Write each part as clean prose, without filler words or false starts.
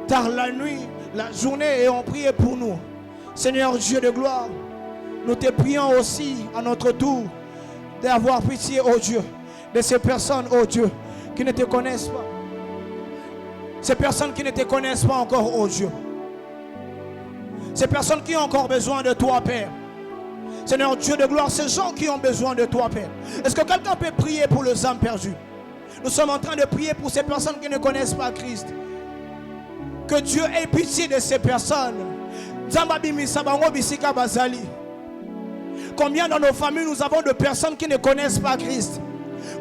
tard la nuit, la journée et ont prié pour nous. Seigneur Dieu de gloire, nous te prions aussi à notre tour d'avoir pitié, oh Dieu, de ces personnes, oh Dieu, qui ne te connaissent pas. Ces personnes qui ne te connaissent pas encore, oh Dieu. Ces personnes qui ont encore besoin de toi, Père. Seigneur Dieu de gloire, ces gens qui ont besoin de toi, Père. Est-ce que quelqu'un peut prier pour les âmes perdues? Nous sommes en train de prier pour ces personnes qui ne connaissent pas Christ. Que Dieu ait pitié de ces personnes. Combien dans nos familles nous avons de personnes qui ne connaissent pas Christ?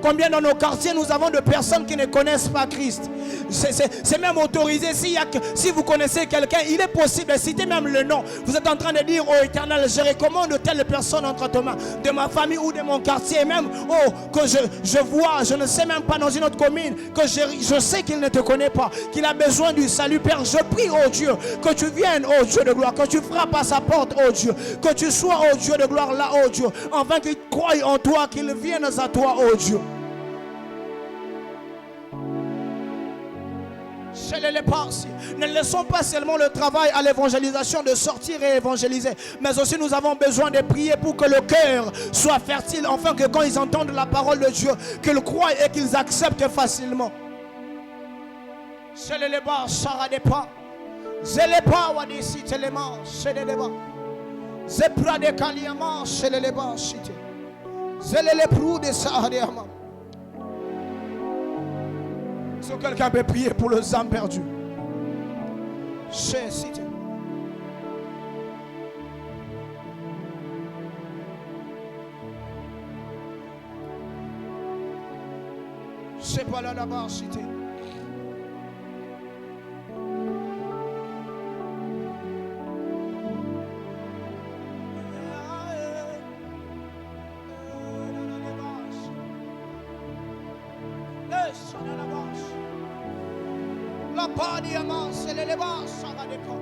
Combien dans nos quartiers nous avons de personnes qui ne connaissent pas Christ? C'est même autorisé. Si vous connaissez quelqu'un, il est possible de citer même le nom. Vous êtes en train de dire, oh Éternel, je recommande telle personne entre tes mains, de ma famille ou de mon quartier, même, oh, que je vois, je ne sais même pas dans une autre commune, que je sais qu'il ne te connaît pas, qu'il a besoin du salut. Père, je prie, oh Dieu, que tu viennes, oh Dieu de gloire, que tu frappes à sa porte, oh Dieu, que tu sois, oh Dieu de gloire, là, oh Dieu, afin qu'il croie en toi, qu'il vienne à toi, oh Dieu. Ne laissons pas seulement le travail à l'évangélisation de sortir et évangéliser, mais aussi nous avons besoin de prier pour que le cœur soit fertile, afin que quand ils entendent la parole de Dieu, qu'ils croient et qu'ils acceptent facilement. Si quelqu'un peut prier pour les âmes perdues. C'est pas là-bas, cité. La part diamant, c'est l'élément, ça va dépendre.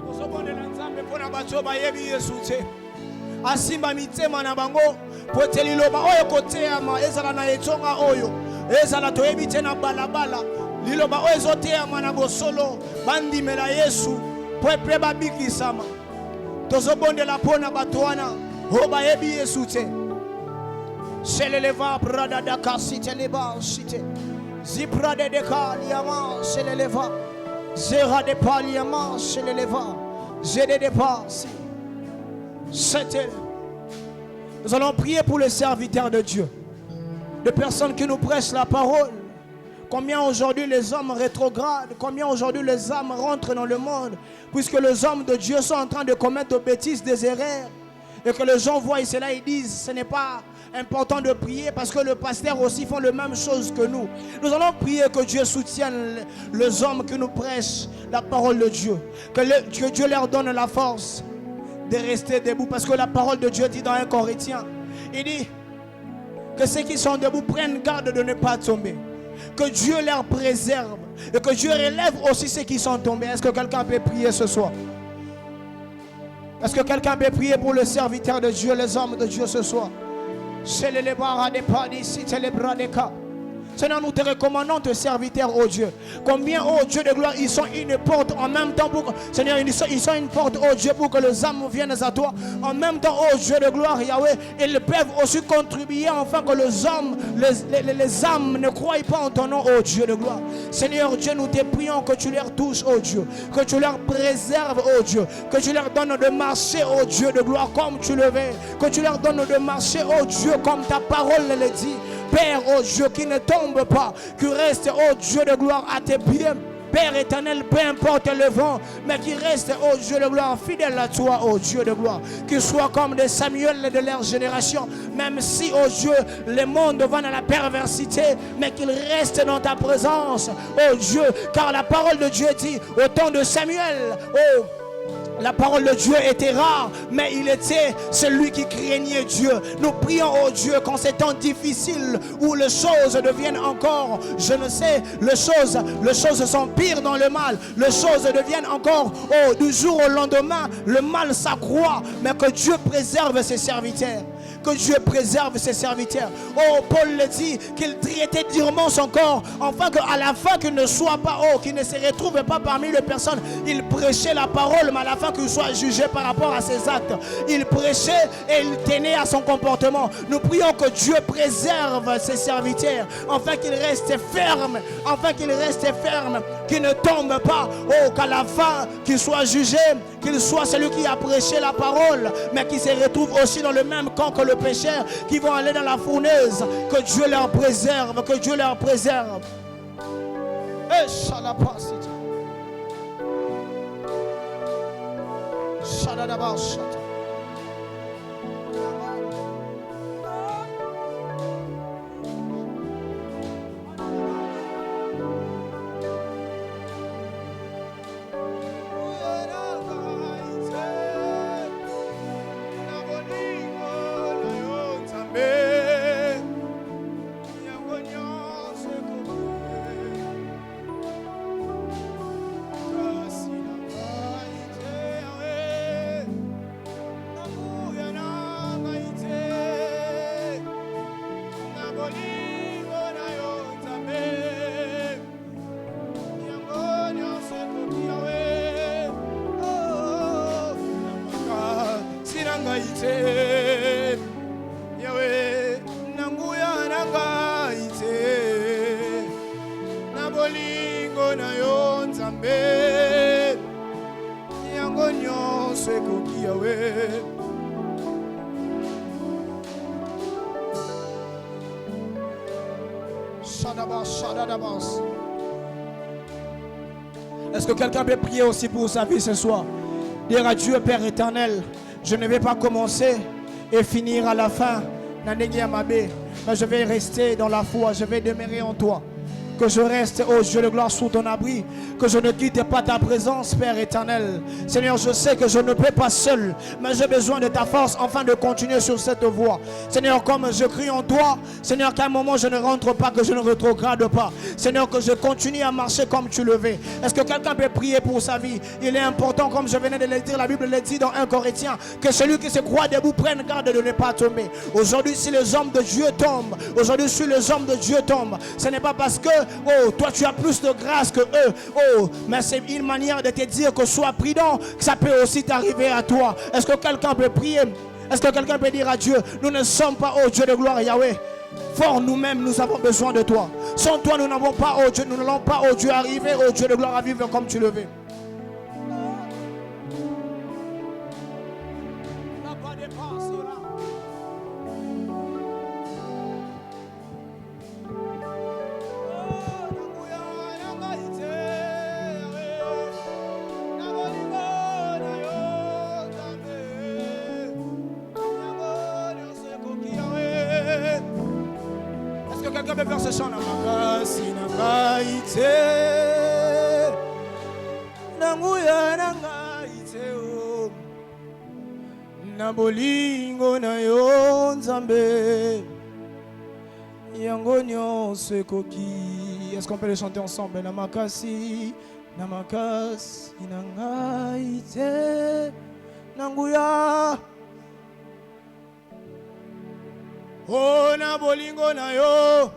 Nous sommes ensemble pour la bateau, asimba mitema na bango poteli loba oyo koteama ezala na etonga oyo ezala toyebi te na balabala liloba oyo ezoteama na bosolo bandimela Yesu po epe babikisama tozobondela mpona bato wana o bayebi Yesu te seleleva brada dakasite leba site ziprade de kaliama seleleva zera de paliama seleleva zede de pasi. Nous allons prier pour les serviteurs de Dieu, de personnes qui nous prêchent la parole. Combien aujourd'hui les hommes rétrogradent, combien aujourd'hui les âmes rentrent dans le monde, puisque les hommes de Dieu sont en train de commettre des bêtises, des erreurs, et que les gens voient cela, ils disent ce n'est pas important de prier parce que le pasteur aussi font la même chose que nous. Nous allons prier que Dieu soutienne les hommes qui nous prêchent la parole de Dieu, que Dieu leur donne la force de rester debout, parce que la parole de Dieu dit dans 1 Corinthiens, il dit que ceux qui sont debout prennent garde de ne pas tomber, que Dieu leur préserve et que Dieu relève aussi ceux qui sont tombés. Est-ce que quelqu'un peut prier ce soir? Est-ce que quelqu'un peut prier pour le serviteur de Dieu, les hommes de Dieu ce soir? Seigneur, nous te recommandons tes serviteurs, oh Dieu. Combien, oh Dieu de gloire, ils sont une porte en même temps pour... Seigneur, ils sont une porte, oh Dieu, pour que les âmes viennent à toi. En même temps, oh Dieu de gloire, Yahweh, ils peuvent aussi contribuer afin que les hommes, les âmes ne croient pas en ton nom, oh Dieu de gloire. Seigneur Dieu, nous te prions que tu leur touches, oh Dieu. Que tu leur préserves, oh Dieu. Que tu leur donnes de marcher, oh Dieu de gloire, comme tu le veux. Que tu leur donnes de marcher, oh Dieu, comme ta parole le dit. Père, oh Dieu, qui ne tombe pas, qui reste, oh Dieu de gloire, à tes pieds. Père éternel, peu importe le vent, mais qui reste, oh Dieu de gloire, fidèle à toi, oh Dieu de gloire. Qui soit comme des Samuel de leur génération, même si, oh Dieu, le monde va dans la perversité, mais qu'il reste dans ta présence, oh Dieu, car la parole de Dieu dit, au temps de Samuel, oh, La parole de Dieu était rare, mais il était celui qui craignait Dieu. Nous prions au Dieu quand c'est temps difficile où les choses deviennent encore, je ne sais, les choses sont pires dans le mal. Les choses deviennent encore, du jour au lendemain, le mal s'accroît, mais que Dieu préserve ses serviteurs. Que Dieu préserve ses serviteurs. Oh, Paul le dit, qu'il traitait durement son corps, afin qu'à la fin qu'il ne soit pas, qu'il ne se retrouve pas parmi les personnes. Il prêchait la parole, mais à la fin qu'il soit jugé par rapport à ses actes. Il prêchait et il tenait à son comportement. Nous prions que Dieu préserve ses serviteurs, afin qu'ils restent fermes, qu'ils ne tombent pas, qu'à la fin qu'il soit jugé, qu'il soit celui qui a prêché la parole, mais qui se retrouve aussi dans le même camp que le pécheur, qui vont aller dans la fournaise. Que Dieu leur préserve, que Dieu leur préserve. Et Shalapasita. Shaladabashata. Yahweh, nanguya nangaite, nabolingo na yo nzambe, yango nyonso ekoki Yahweh. Shadabas. Est-ce que quelqu'un peut prier aussi pour sa vie ce soir? Dire à Dieu, Père éternel, je ne vais pas commencer et finir à la fin, mais je vais rester dans la foi, je vais demeurer en toi. Que je reste, oh Dieu de gloire, sous ton abri. Que je ne quitte pas ta présence, Père éternel. Seigneur, je sais que je ne peux pas seul, mais j'ai besoin de ta force afin de continuer sur cette voie. Seigneur, comme je crie en toi, Seigneur, qu'à un moment je ne rentre pas, que je ne rétrograde pas. Seigneur, que je continue à marcher comme tu le veux. Est-ce que quelqu'un peut prier pour sa vie? Il est important, comme je venais de le dire, la Bible le dit dans 1 Corinthiens, que celui qui se croit debout prenne garde de ne pas tomber. Aujourd'hui, si les hommes de Dieu tombent, aujourd'hui, si les hommes de Dieu tombent, ce n'est pas parce que toi tu as plus de grâce que eux, mais c'est une manière de te dire que sois prudent, que ça peut aussi t'arriver à toi. Est-ce que quelqu'un peut prier? Est-ce que quelqu'un peut dire à Dieu, nous ne sommes pas, Dieu de gloire, Yahweh, fort nous-mêmes, nous avons besoin de toi. Sans toi, nous n'avons pas, Dieu, nous n'allons pas, Dieu, arriver, Dieu de gloire, à vivre comme tu le veux. Quelqu'un peut faire ce chant là. Makasi nangaite, nanguya nangaite o, nabolingo na yo nzambe, yango nyonso ekoki. Est-ce qu'on peut le chanter ensemble? Namakasi, namakasi nangaite, nanguya. Oh, na bolingo na yo.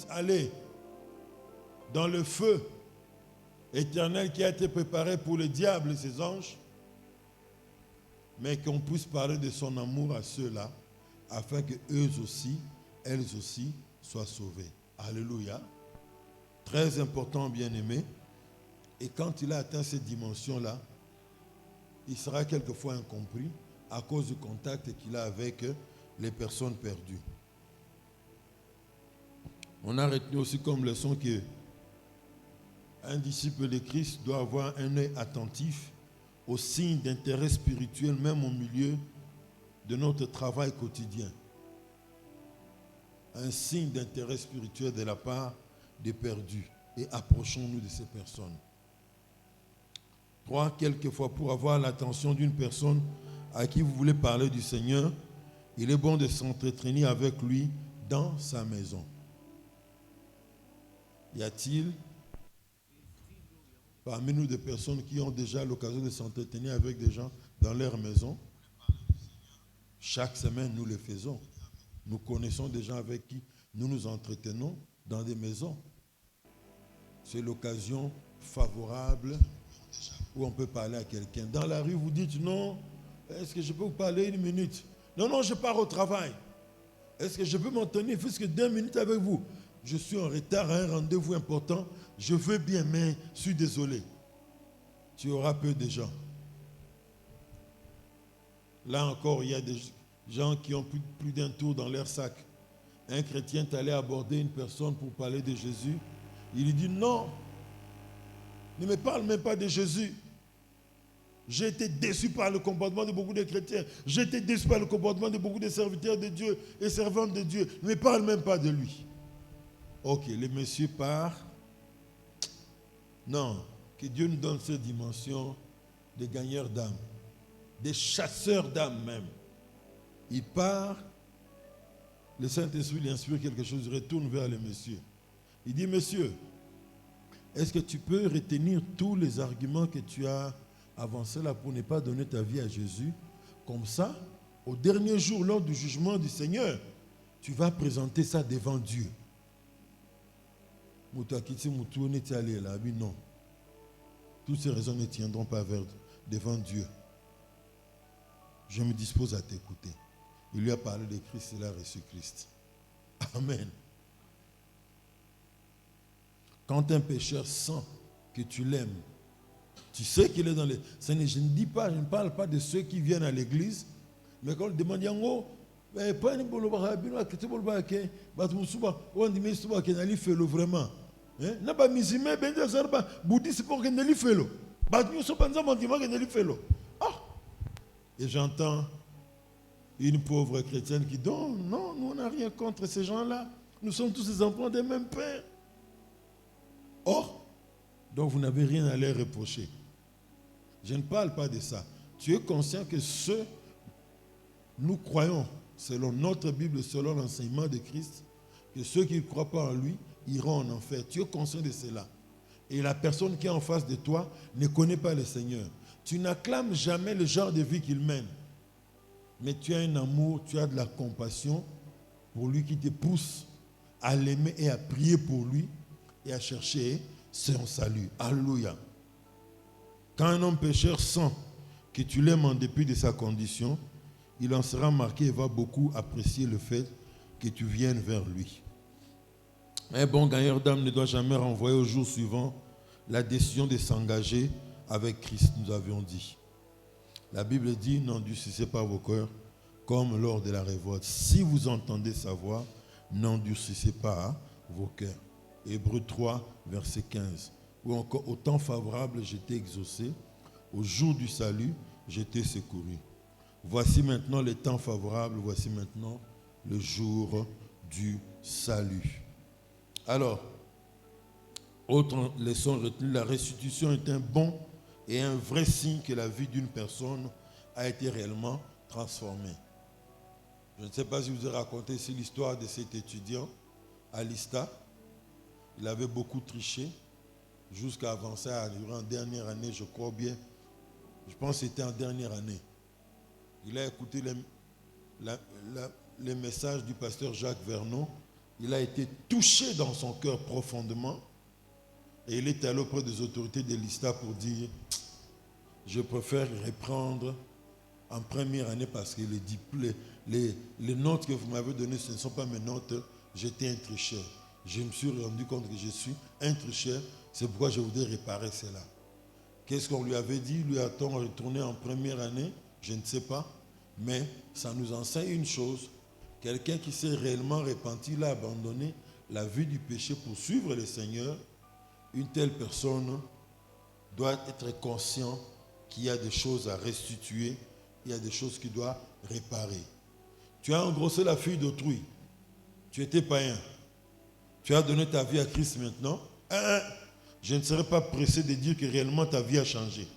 puisse aller dans le feu éternel qui a été préparé pour le diable et ses anges, mais qu'on puisse parler de son amour à ceux-là, afin que eux aussi, elles aussi, soient sauvées. Alléluia. Très important, bien-aimé. Et quand il a atteint cette dimension-là, il sera quelquefois incompris à cause du contact qu'il a avec les personnes perdues. On a retenu aussi comme leçon que un disciple de Christ doit avoir un œil attentif aux signes d'intérêt spirituel, même au milieu de notre travail quotidien. Un signe d'intérêt spirituel de la part des perdus. Et approchons-nous de ces personnes. 3. Quelquefois, pour avoir l'attention d'une personne à qui vous voulez parler du Seigneur, il est bon de s'entretenir avec lui dans sa maison. Y a-t-il parmi nous des personnes qui ont déjà l'occasion de s'entretenir avec des gens dans leur maison? Chaque semaine, nous le faisons. Nous connaissons des gens avec qui nous nous entretenons dans des maisons. C'est l'occasion favorable où on peut parler à quelqu'un. Dans la rue, vous dites non, est-ce que je peux vous parler une minute? Non, non, je pars au travail. Est-ce que je peux m'en tenir plus que 2 minutes avec vous? Je suis en retard à un rendez-vous important. Je veux bien, mais je suis désolé. Tu auras peu de gens. Là encore, il y a des gens qui ont plus d'un tour dans leur sac. Un chrétien est allé aborder une personne pour parler de Jésus. Il lui dit non, ne me parle même pas de Jésus. J'ai été déçu par le comportement de beaucoup de chrétiens. J'ai été déçu par le comportement de beaucoup de serviteurs de Dieu et servantes de Dieu. Ne me parle même pas de lui. Ok, le monsieur part. Non, que Dieu nous donne cette dimension de gagneurs d'âme, des chasseurs d'âme même. Il part, le Saint-Esprit lui inspire quelque chose, il retourne vers le monsieur. Il dit, monsieur, est-ce que tu peux retenir tous les arguments que tu as avancés là pour ne pas donner ta vie à Jésus? Comme ça, au dernier jour, lors du jugement du Seigneur, tu vas présenter ça devant Dieu. Non. Toutes ces raisons ne tiendront pas devant Dieu. Je me dispose à t'écouter. Il lui a parlé de Christ, il a reçu Christ. Amen. Quand un pécheur sent que tu l'aimes, tu sais qu'il est dans les... Je ne parle pas de ceux qui viennent à l'église, mais quand on demande, vraiment. Et j'entends une pauvre chrétienne qui dit, non, nous on n'a rien contre ces gens-là. Nous sommes tous les enfants des mêmes pères. Or, donc vous n'avez rien à leur reprocher. Je ne parle pas de ça. Tu es conscient que nous croyons, selon notre Bible, selon l'enseignement de Christ, que ceux qui ne croient pas en lui iront en enfer. Tu es conscient de cela. Et la personne qui est en face de toi ne connaît pas le Seigneur. Tu n'acclames jamais le genre de vie qu'il mène. Mais tu as un amour, tu as de la compassion pour lui qui te pousse à l'aimer et à prier pour lui et à chercher son salut. Alléluia. Quand un homme pécheur sent que tu l'aimes en dépit de sa condition, il en sera marqué et va beaucoup apprécier le fait que tu viennes vers lui. Un bon gagneur d'âme ne doit jamais renvoyer au jour suivant la décision de s'engager avec Christ, nous avions dit. La Bible dit, n'endurcissez pas vos cœurs comme lors de la révolte. Si vous entendez sa voix, n'endurcissez pas vos cœurs. Hébreux 3, verset 15. Ou encore, au temps favorable, j'étais exaucé. Au jour du salut, j'étais secouru. Voici maintenant le temps favorable, voici maintenant le jour du salut. Alors, autre leçon retenue, la restitution est un bon et un vrai signe que la vie d'une personne a été réellement transformée. Je ne sais pas si je vous ai raconté ici l'histoire de cet étudiant à l'ISTA. Il avait beaucoup triché jusqu'à avancer en dernière année, je crois bien. Je pense que c'était en dernière année. Il a écouté les messages du pasteur Jacques Vernon il a été touché dans son cœur profondément. Et il est allé auprès des autorités de l'ISTA pour dire, je préfère reprendre en première année parce que les notes que vous m'avez données, ce ne sont pas mes notes. J'étais un tricheur. Je me suis rendu compte que je suis un tricheur. C'est pourquoi je voudrais réparer cela. Qu'est-ce qu'on lui avait dit? Lui a-t-on retourné en première année? Je ne sais pas. Mais ça nous enseigne une chose. Quelqu'un qui s'est réellement repenti, il a abandonné la vie du péché pour suivre le Seigneur. Une telle personne doit être conscient qu'il y a des choses à restituer, il y a des choses qu'il doit réparer. Tu as engrossé la fille d'autrui. Tu étais païen. Tu as donné ta vie à Christ maintenant. Je ne serais pas pressé de dire que réellement ta vie a changé.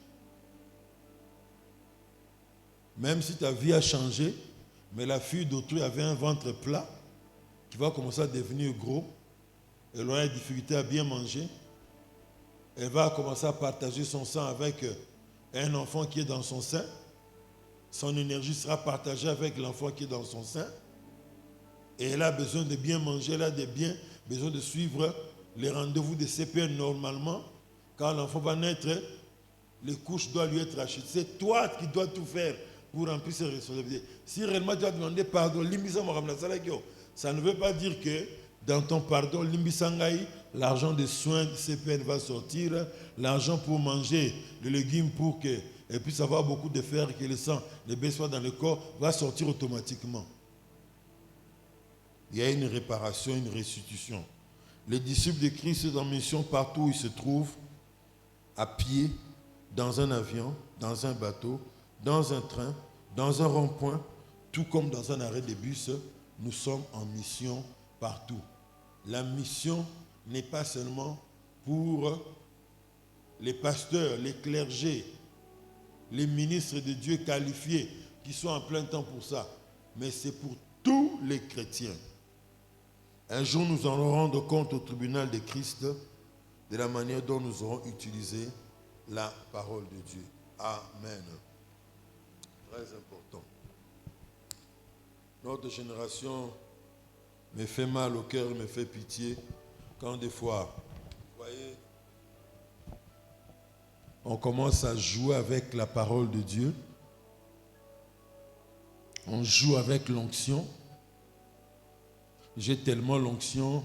Même si ta vie a changé, mais la fille d'autrui avait un ventre plat qui va commencer à devenir gros. Elle aura des difficultés à bien manger. Elle va commencer à partager son sang avec un enfant qui est dans son sein. Son énergie sera partagée avec l'enfant qui est dans son sein. Et elle a besoin de bien manger, elle a besoin de suivre les rendez-vous de CPN normalement. Quand l'enfant va naître, les couches doivent lui être achetées. C'est toi qui dois tout faire pour remplir ses responsabilités. Si réellement tu dois demander pardon, ça ne veut pas dire que dans ton pardon, l'argent des soins de CPN va sortir, l'argent pour manger les légumes pour qu'elle puisse avoir beaucoup de fer et que le sang ne baisse pas dans le corps va sortir automatiquement. Il y a une réparation, une restitution. Les disciples de Christ sont en mission partout où ils se trouvent, à pied, dans un avion, dans un bateau, dans un train, dans un rond-point, tout comme dans un arrêt de bus, nous sommes en mission partout. La mission n'est pas seulement pour les pasteurs, les clergés, les ministres de Dieu qualifiés qui sont en plein temps pour ça, mais c'est pour tous les chrétiens. Un jour, nous allons rendre compte au tribunal de Christ de la manière dont nous aurons utilisé la parole de Dieu. Amen. Très important. Notre génération me fait mal au cœur, me fait pitié quand des fois, vous voyez, on commence à jouer avec la parole de Dieu. On joue avec l'onction. J'ai tellement l'onction.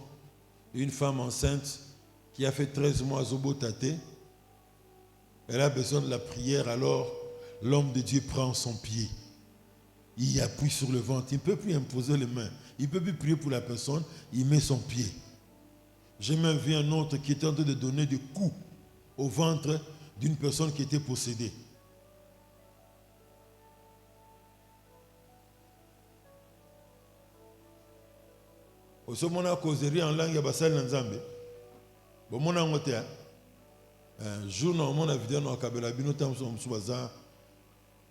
Une femme enceinte qui a fait 13 mois à Zobotate, elle a besoin de la prière, alors l'homme de Dieu prend son pied. Il appuie sur le ventre. Il ne peut plus imposer les mains. Il ne peut plus prier pour la personne. Il met son pied. J'ai même vu un autre qui était en train de donner des coups au ventre d'une personne qui était possédée. Au moment où on a causé en langue, il y a basal Nzambe. Bon, mon angoté. Un jour, on a vidéo dans Kabela Bino Tam Soubaza,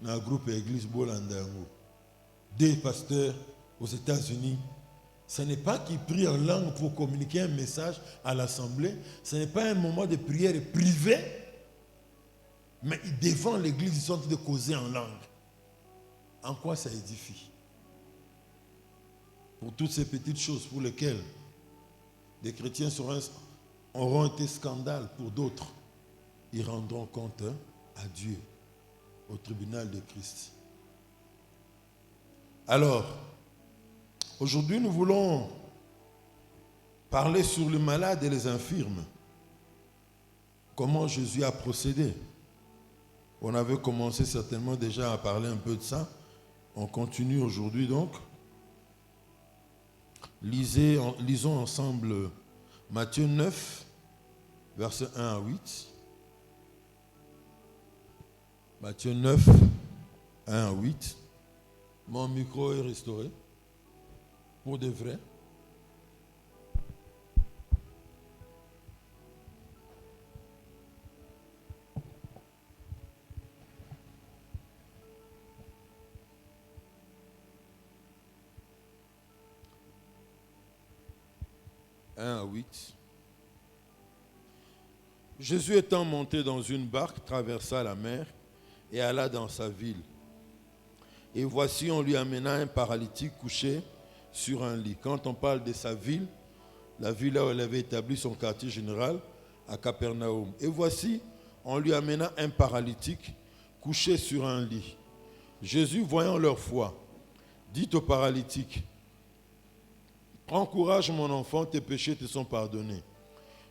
dans un groupe église Bolandango. Des pasteurs aux États-Unis. Ce n'est pas qu'ils prient en langue pour communiquer un message à l'assemblée. Ce n'est pas un moment de prière privé. Mais devant l'église, ils sont en train de causer en langue. En quoi ça édifie? Pour toutes ces petites choses pour lesquelles des chrétiens auront été scandales pour d'autres, ils rendront compte à Dieu, au tribunal de Christ. Alors, aujourd'hui, nous voulons parler sur les malades et les infirmes. Comment Jésus a procédé. On avait commencé certainement déjà à parler un peu de ça. On continue aujourd'hui donc. Lisons ensemble Matthieu 9, versets 1 à 8. Matthieu 9, 1 à 8. Mon micro est restauré. Pour de vrai. À 8. Jésus étant monté dans une barque, traversa la mer et alla dans sa ville. Et voici, on lui amena un paralytique couché sur un lit. Quand on parle de sa ville, la ville là où elle avait établi son quartier général, à Capernaum. Et voici, on lui amena un paralytique couché sur un lit. Jésus, voyant leur foi, dit au paralytique, « Prends courage, mon enfant, tes péchés te sont pardonnés. »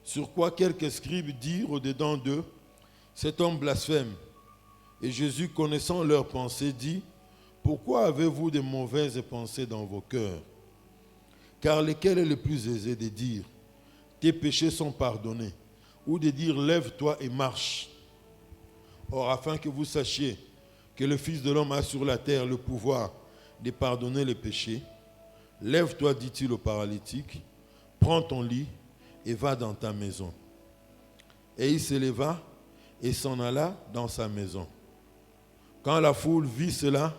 Sur quoi quelques scribes dirent au-dedans d'eux, « Cet homme blasphème. » Et Jésus, connaissant leurs pensées, dit, « Pourquoi avez-vous de mauvaises pensées dans vos cœurs? Car lequel est le plus aisé de dire, « Tes péchés sont pardonnés » ou de dire, « Lève-toi et marche » ? Or, afin que vous sachiez que le Fils de l'homme a sur la terre le pouvoir de pardonner les péchés, lève-toi, dit-il au paralytique, prends ton lit et va dans ta maison. Et il se leva et s'en alla dans sa maison. Quand la foule vit cela,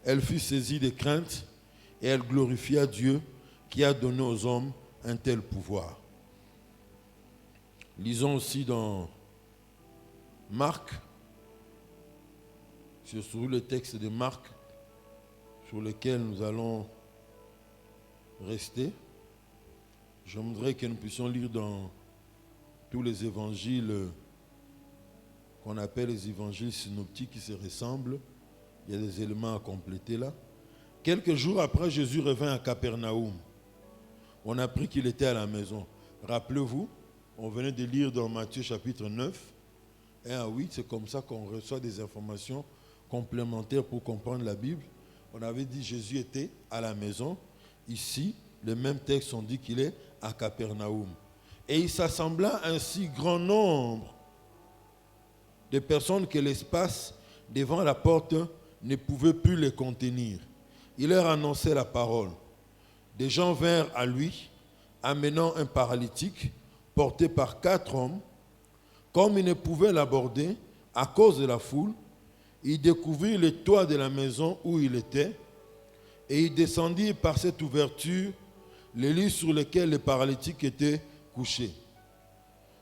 elle fut saisie de crainte et elle glorifia Dieu qui a donné aux hommes un tel pouvoir. Lisons aussi dans Marc, c'est sur le texte de Marc sur lequel nous allons rester. Je voudrais que nous puissions lire dans tous les évangiles qu'on appelle les évangiles synoptiques qui se ressemblent. Il y a des éléments à compléter là. Quelques jours après, Jésus revint à Capernaum. On a appris qu'il était à la maison. Rappelez-vous, on venait de lire dans Matthieu chapitre 9, 1 à 8, c'est comme ça qu'on reçoit des informations complémentaires pour comprendre la Bible. On avait dit que Jésus était à la maison. Ici, le même texte, on dit qu'il est à Capernaum. Et il s'assembla un si grand nombre de personnes que l'espace devant la porte ne pouvait plus les contenir. Il leur annonçait la parole. Des gens vinrent à lui, amenant un paralytique porté par 4 hommes. Comme ils ne pouvaient l'aborder à cause de la foule, ils découvrirent le toit de la maison où il était et ils descendirent par cette ouverture les lits sur lesquels le paralytique était couché.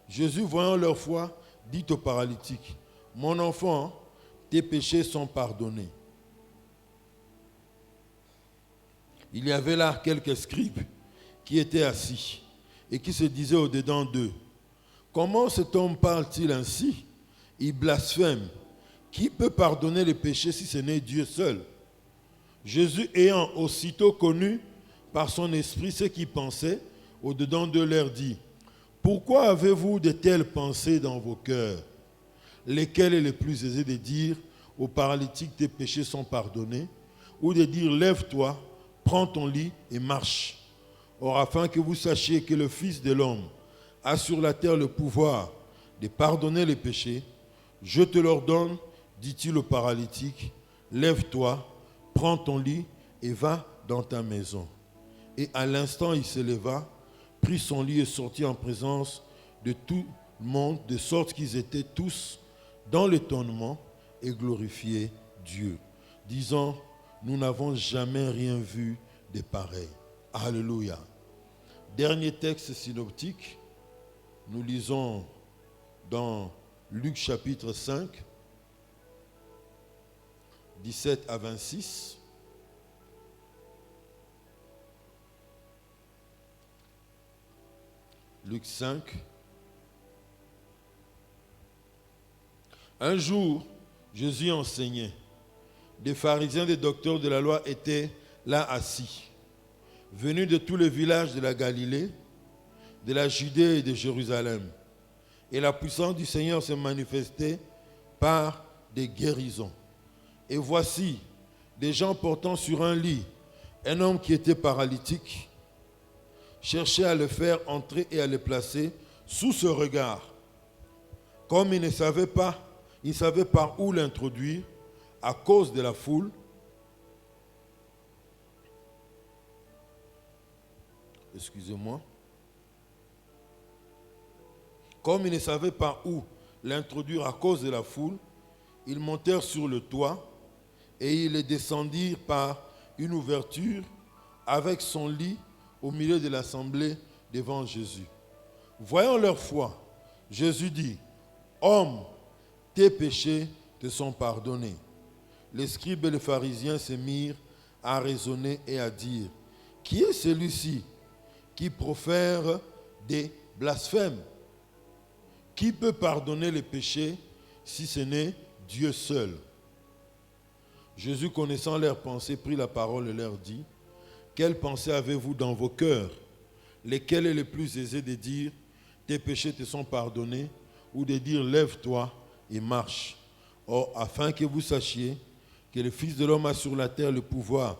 Jésus, voyant leur foi, dit au paralytique, « Mon enfant, tes péchés sont pardonnés. » Il y avait là quelques scribes qui étaient assis et qui se disaient au-dedans d'eux, « Comment cet homme parle-t-il ainsi? Il blasphème. Qui peut pardonner les péchés si ce n'est Dieu seul? » Jésus, ayant aussitôt connu par son esprit ce qu'il pensait, au-dedans d'eux leur dit, « Pourquoi avez-vous de telles pensées dans vos cœurs? Lesquelles est le plus aisé de dire au paralytique, tes péchés sont pardonnés, ou de dire, lève-toi, prends ton lit et marche. Or, afin que vous sachiez que le Fils de l'homme a sur la terre le pouvoir de pardonner les péchés, je te l'ordonne, dit-il au paralytique, lève-toi, prends ton lit et va dans ta maison. Et à l'instant, il se leva, prit son lit et sortit en présence de tout le monde, de sorte qu'ils étaient tous dans l'étonnement et glorifiaient Dieu, disant, nous n'avons jamais rien vu de pareil. Alléluia. Dernier texte synoptique, nous lisons dans Luc chapitre 5, 17 à 26. Luc 5. Un jour, Jésus enseignait. Des pharisiens, des docteurs de la loi étaient là assis, venus de tous les villages de la Galilée, de la Judée et de Jérusalem. Et la puissance du Seigneur se manifestait par des guérisons. Et voici, des gens portant sur un lit un homme qui était paralytique, cherchaient à le faire entrer et à le placer sous ce regard. Comme ils ne savaient par où l'introduire à cause de la foule, excusez-moi, comme ils ne savaient pas où l'introduire à cause de la foule, ils montèrent sur le toit et ils le descendirent par une ouverture avec son lit au milieu de l'assemblée devant Jésus. Voyant leur foi, Jésus dit, « Homme, tes péchés te sont pardonnés. » Les scribes et les pharisiens se mirent à raisonner et à dire, « Qui est celui-ci qui profère des blasphèmes? Qui peut pardonner les péchés si ce n'est Dieu seul? Jésus, connaissant leurs pensées, prit la parole et leur dit: quelles pensées avez-vous dans vos cœurs? Lesquelles est le plus aisé de dire: tes péchés te sont pardonnés, ou de dire: lève-toi et marche? Or, afin que vous sachiez que le Fils de l'homme a sur la terre le pouvoir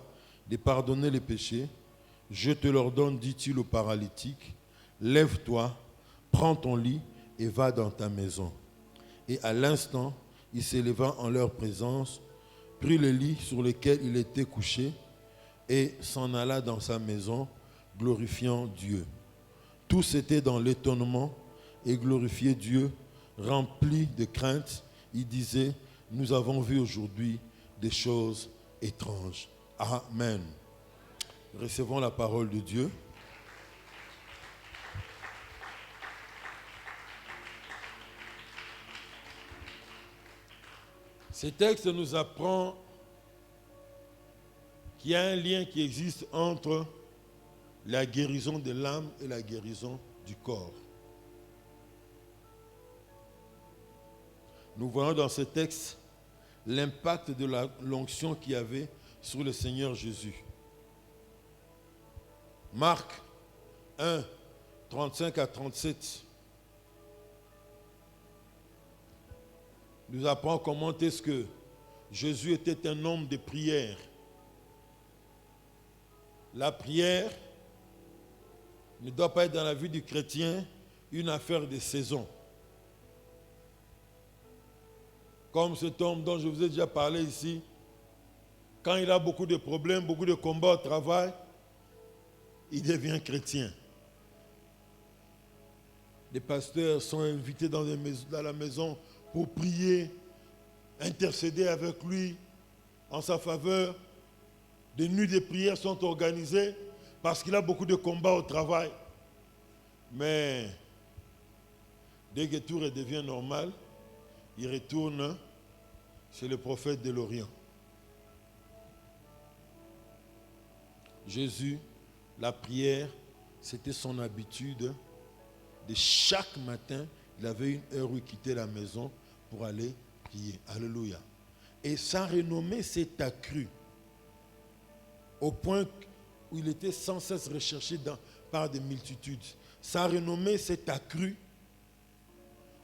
de pardonner les péchés, je te l'ordonne, dit-il au paralytique, lève-toi, prends ton lit et va dans ta maison. Et à l'instant, il s'éleva en leur présence, prit le lit sur lequel il était couché et s'en alla dans sa maison, glorifiant Dieu. Tous étaient dans l'étonnement et glorifiaient Dieu, remplis de crainte. Ils disaient: nous avons vu aujourd'hui des choses étranges. Amen. Recevons la parole de Dieu. Ce texte nous apprend qu'il y a un lien qui existe entre la guérison de l'âme et la guérison du corps. Nous voyons dans ce texte l'impact de l'onction qu'il y avait sur le Seigneur Jésus. Marc 1, 35 à 37 nous apprend comment est-ce que Jésus était un homme de prière. La prière ne doit pas être dans la vie du chrétien une affaire de saison. Comme cet homme dont je vous ai déjà parlé ici, quand il a beaucoup de problèmes, beaucoup de combats au travail, il devient chrétien. Les pasteurs sont invités dans la maison pour prier, intercéder avec lui en sa faveur. Des nuits de prière sont organisées parce qu'il a beaucoup de combats au travail. Mais dès que tout redevient normal, il retourne chez le prophète de l'Orient. Jésus, la prière, c'était son habitude. De chaque matin, il avait une heure où il quittait la maison pour aller prier. Alléluia. Et sa renommée s'est accrue au point où il était sans cesse recherché par des multitudes. Sa renommée s'est accrue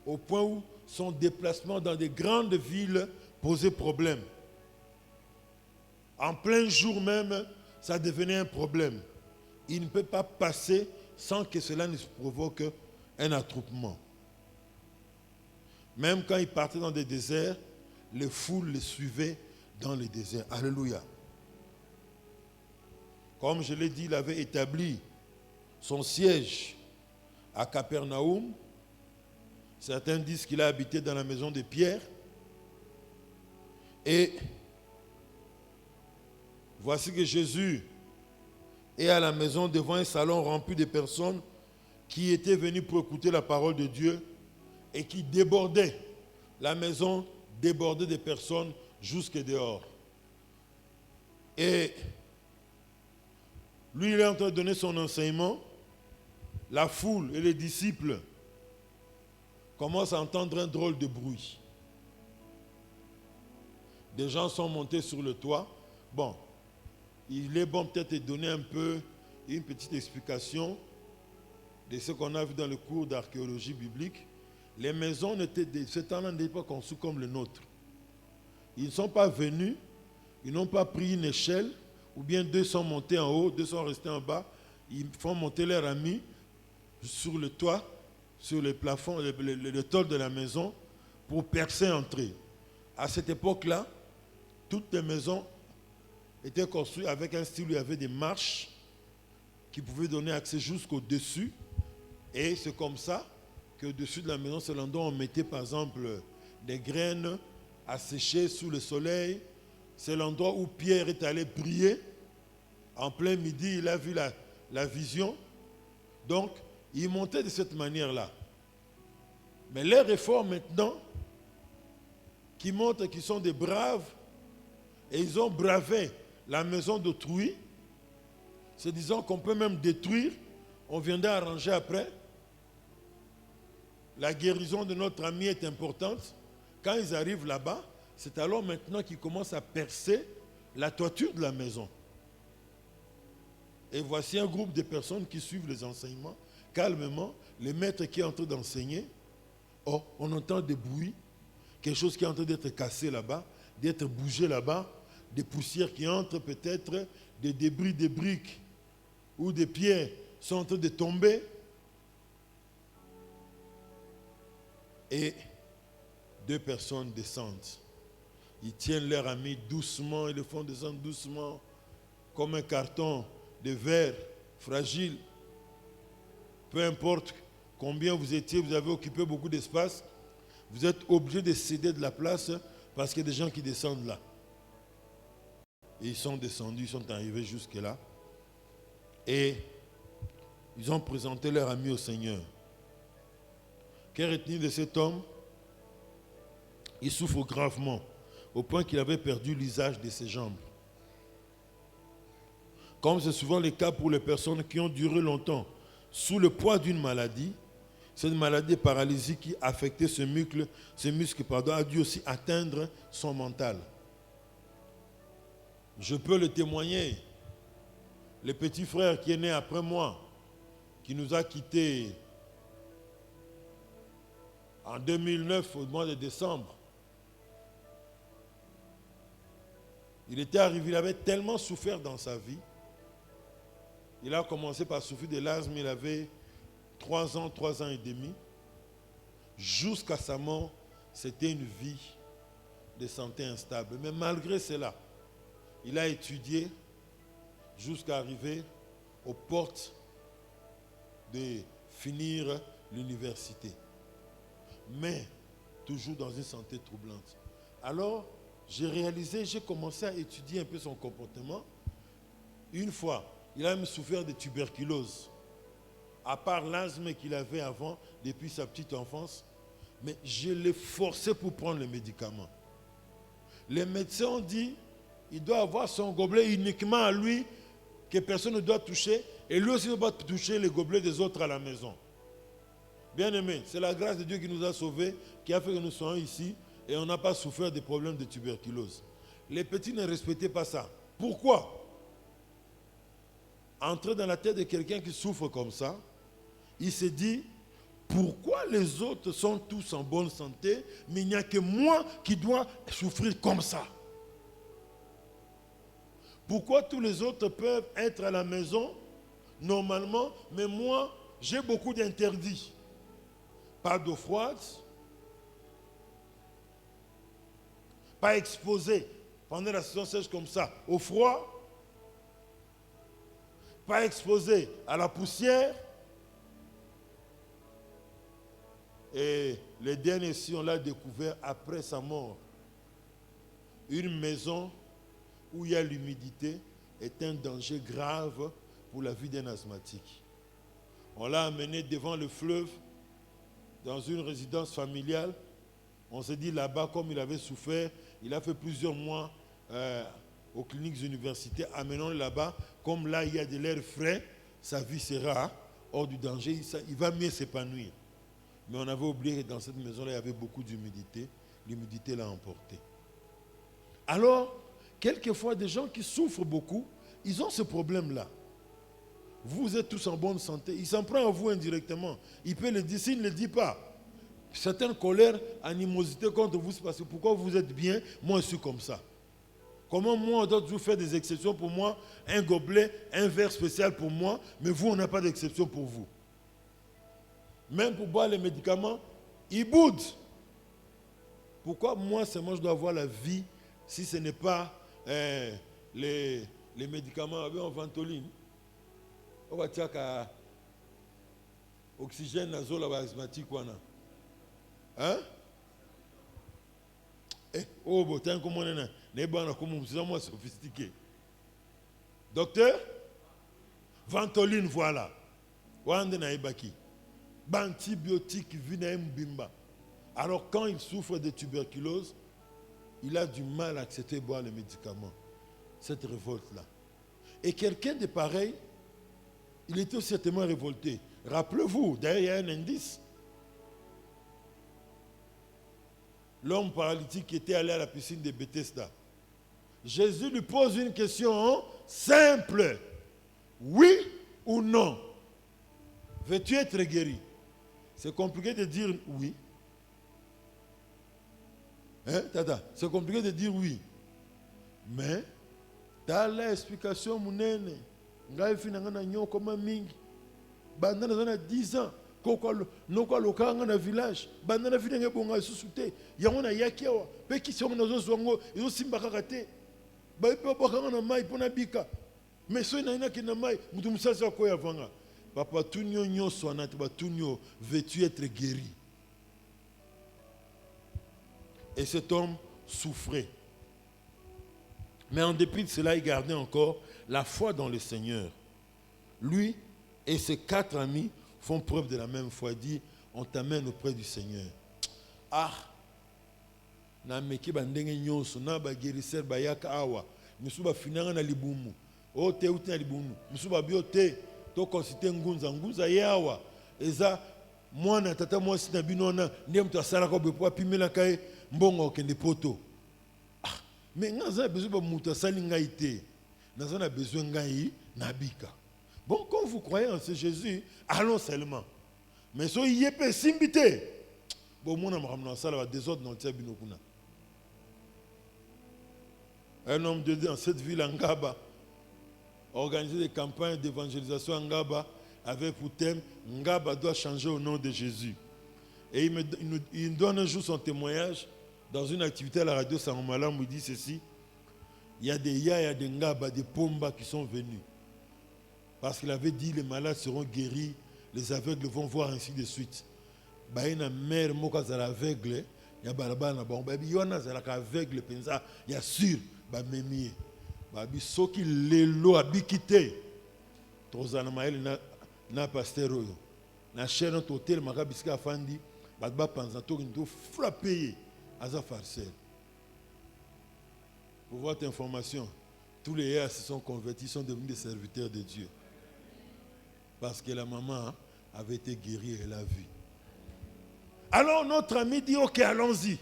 au point où son déplacement dans des grandes villes posait problème. En plein jour même, ça devenait un problème. Il ne peut pas passer sans que cela ne provoque un attroupement. Même quand il partait dans des déserts, les foules le suivaient dans les déserts. Alléluia. Comme je l'ai dit, il avait établi son siège à Capernaum. Certains disent qu'il a habité dans la maison de Pierre. Et voici que Jésus est à la maison devant un salon rempli de personnes qui étaient venues pour écouter la parole de Dieu et qui débordaient. La maison débordait de personnes jusque dehors. Et lui, il est en train de donner son enseignement. La foule et les disciples commencent à entendre un drôle de bruit. Des gens sont montés sur le toit. Bon, il est bon peut-être de donner un peu une petite explication de ce qu'on a vu dans le cours d'archéologie biblique. Les maisons de ce temps-là n'étaient pas conçues comme les nôtres. Ils ne sont pas venus, ils n'ont pas pris une échelle, ou bien deux sont montés en haut, deux sont restés en bas. Ils font monter leurs amis sur le toit, sur le plafond, le tôle de la maison, pour percer entrer. À cette époque-là, toutes les maisons étaient construites avec un style où il y avait des marches qui pouvaient donner accès jusqu'au-dessus. Et c'est comme ça qu'au-dessus de la maison, c'est l'endroit où on mettait par exemple des graines à sécher sous le soleil. C'est l'endroit où Pierre est allé prier. En plein midi, il a vu la vision. Donc, il montait de cette manière-là. Mais les efforts maintenant, qui montrent qu'ils sont des braves, et ils ont bravé la maison d'autrui, se disant qu'on peut même détruire, on viendra arranger après. La guérison de notre ami est importante. Quand ils arrivent là-bas, c'est alors maintenant qu'ils commencent à percer la toiture de la maison. Et voici un groupe de personnes qui suivent les enseignements calmement. Le maître qui est en train d'enseigner, oh, on entend des bruits, quelque chose qui est en train d'être cassé là-bas, d'être bougé là-bas, des poussières qui entrent peut-être, des débris de briques ou des pierres sont en train de tomber. Et deux personnes descendent. Ils tiennent leur ami doucement, ils le font descendre doucement, comme un carton de verre fragile. Peu importe combien vous étiez, vous avez occupé beaucoup d'espace, vous êtes obligé de céder de la place parce qu'il y a des gens qui descendent là. Et ils sont descendus, ils sont arrivés jusque là. Et ils ont présenté leur ami au Seigneur. Quelle retenue de cet homme? Il souffre gravement, au point qu'il avait perdu l'usage de ses jambes. Comme c'est souvent le cas pour les personnes qui ont duré longtemps sous le poids d'une maladie, cette maladie de paralysie qui affectait ce muscle, a dû aussi atteindre son mental. Je peux le témoigner. Le petit frère qui est né après moi, qui nous a quittés en 2009 au mois de décembre, il était arrivé, il avait tellement souffert dans sa vie. Il a commencé par souffrir de l'asthme, il avait 3 ans et demi. Jusqu'à sa mort, c'était une vie de santé instable. Mais malgré cela, il a étudié jusqu'à arriver aux portes de finir l'université. Mais toujours dans une santé troublante. Alors, j'ai commencé à étudier un peu son comportement. Une fois, il a même souffert de tuberculose. À part l'asthme qu'il avait avant, depuis sa petite enfance. Mais je l'ai forcé pour prendre les médicaments. Les médecins ont dit, il doit avoir son gobelet uniquement à lui, que personne ne doit toucher. Et lui aussi ne doit pas toucher les gobelets des autres à la maison. Bien-aimés, c'est la grâce de Dieu qui nous a sauvés, qui a fait que nous soyons ici. Et on n'a pas souffert des problèmes de tuberculose. Les petits ne respectaient pas ça. Pourquoi? Entrer dans la tête de quelqu'un qui souffre comme ça, il s'est dit, pourquoi les autres sont tous en bonne santé, mais il n'y a que moi qui dois souffrir comme ça? Pourquoi tous les autres peuvent être à la maison, normalement, mais moi, j'ai beaucoup d'interdits. Pas d'eau froide, pas exposé pendant la saison sèche comme ça au froid, pas exposé à la poussière. Et le dernier, si on l'a découvert après sa mort, une maison où il y a l'humidité est un danger grave pour la vie d'un asthmatique. On l'a amené devant le fleuve, dans une résidence familiale. On s'est dit là-bas, comme il avait souffert, il a fait plusieurs mois aux cliniques universitaires, amenons-le là-bas. Comme là, il y a de l'air frais, sa vie sera hors du danger, il va mieux s'épanouir. Mais on avait oublié que dans cette maison-là, il y avait beaucoup d'humidité. L'humidité l'a emporté. Alors, quelquefois, des gens qui souffrent beaucoup, ils ont ce problème-là. Vous êtes tous en bonne santé. Il s'en prend à vous indirectement. Il peut le dire, s'il ne le dit pas. Certaines colères, animosité contre vous, c'est parce que pourquoi vous êtes bien, moi je suis comme ça. Comment moi on doit toujours faire des exceptions pour moi, un gobelet, un verre spécial pour moi, mais vous on n'a pas d'exception pour vous. Même pour boire les médicaments, ils boudent. Pourquoi moi seulement je dois avoir la vie si ce n'est pas les médicaments avec un ventoline? On va dire qu'à oxygène nasal asthmatique hein? Oh, botin comme on est n'est pas comme moins sophistiqué. Docteur, ventoline voilà. Wande na ibaki. Antibiotique vinaim bimba. Alors quand il souffre de tuberculose, il a du mal à accepter boire les médicaments. Cette révolte-là. Et quelqu'un de pareil, il était certainement révolté. Rappelez-vous, d'ailleurs, il y a un indice. L'homme paralytique qui était allé à la piscine de Bethesda. Jésus lui pose une question simple. Oui ou non? Veux-tu être guéri? C'est compliqué de dire oui. Hein, tata? C'est compliqué de dire oui. Mais, dans l'explication, mon aîné, ngai finanga nyo comme mingi. Bandana zana 10 ans. Noko lokanga na village. Bandana finanga bonga susute. Yango na yakiawa. Pe ki songo nazo zongo, izo simba kakate. Ba ipo bakanga na mai pona bika. Mais so ina ki na mai, mutu musasa ko ya vanga. Papa tunyo nyoso anati ba tunyo, veux-tu être guéri? Et cet homme souffrait. Mais en dépit de cela, il gardait encore la foi dans le Seigneur. Lui et ses 4 amis font preuve de la même foi. Il dit, on t'amène auprès du Seigneur. Ah, na meki bandenge nyoso na ba guérisseur ba yaka awa. Musuba finanga na libumu. O te uti na libumu. Musuba biote to konsite ngunza yawa. Eza mwana tata mwasi na binona ndiye mtu asala ko bepo apimela kai mbongo okende poto. Ah, mais ngaza besoin ba mutu asali ngai te. Naza na besoin ngai nabika. Bon, quand vous croyez en ce Jésus, allons seulement. Mais so yepe simbite. Bon, mona maramna sala ba désordre dans le tabino kuna. Un homme de Dieu dans cette ville Ngaba organisé des campagnes d'évangélisation à Ngaba avec pour thème Ngaba doit changer au nom de Jésus. Et il donne un jour son témoignage dans une activité à la radio Saint-Malam où il dit ceci. Il y a des Yaya, des Ngaba, des Pomba qui sont venus. Parce qu'il avait dit les malades seront guéris, les aveugles vont voir, ainsi de suite. Il y a une mère qui est aveugle, il y a un aveugle, il y a sûr, il y a ceux qui l'élo habité. Trozana Maël na pasteur oyo. Na chaîne hôtel Makabiska Fandi, badba panzato qui frappé à sa farcelle. Pour votre information, tous les héros se sont convertis, sont devenus des serviteurs de Dieu. Parce que la maman avait été guérie et elle a vu. Alors notre ami dit, ok, allons-y.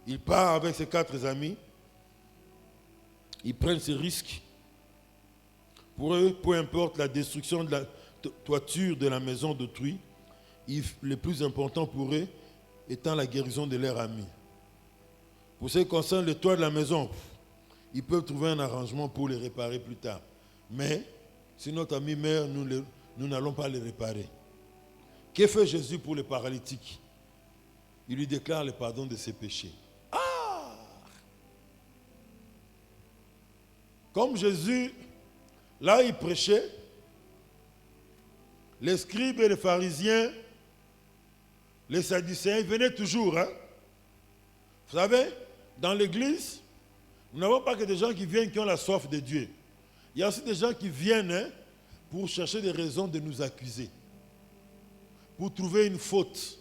Il part avec ses 4 amis. Ils prennent ce risque. Pour eux, peu importe la destruction de la toiture de la maison d'autrui, le plus important pour eux étant la guérison de leur ami. Pour ce qui concerne le toit de la maison, ils peuvent trouver un arrangement pour les réparer plus tard. Mais si notre ami meurt, nous n'allons pas les réparer. Que fait Jésus pour les paralytiques? Il lui déclare le pardon de ses péchés. Ah! Comme Jésus, là il prêchait, les scribes et les pharisiens, les sadducéens, ils venaient toujours. Hein? Vous savez, dans l'église, nous n'avons pas que des gens qui viennent qui ont la soif de Dieu. Il y a aussi des gens qui viennent pour chercher des raisons de nous accuser, pour trouver une faute.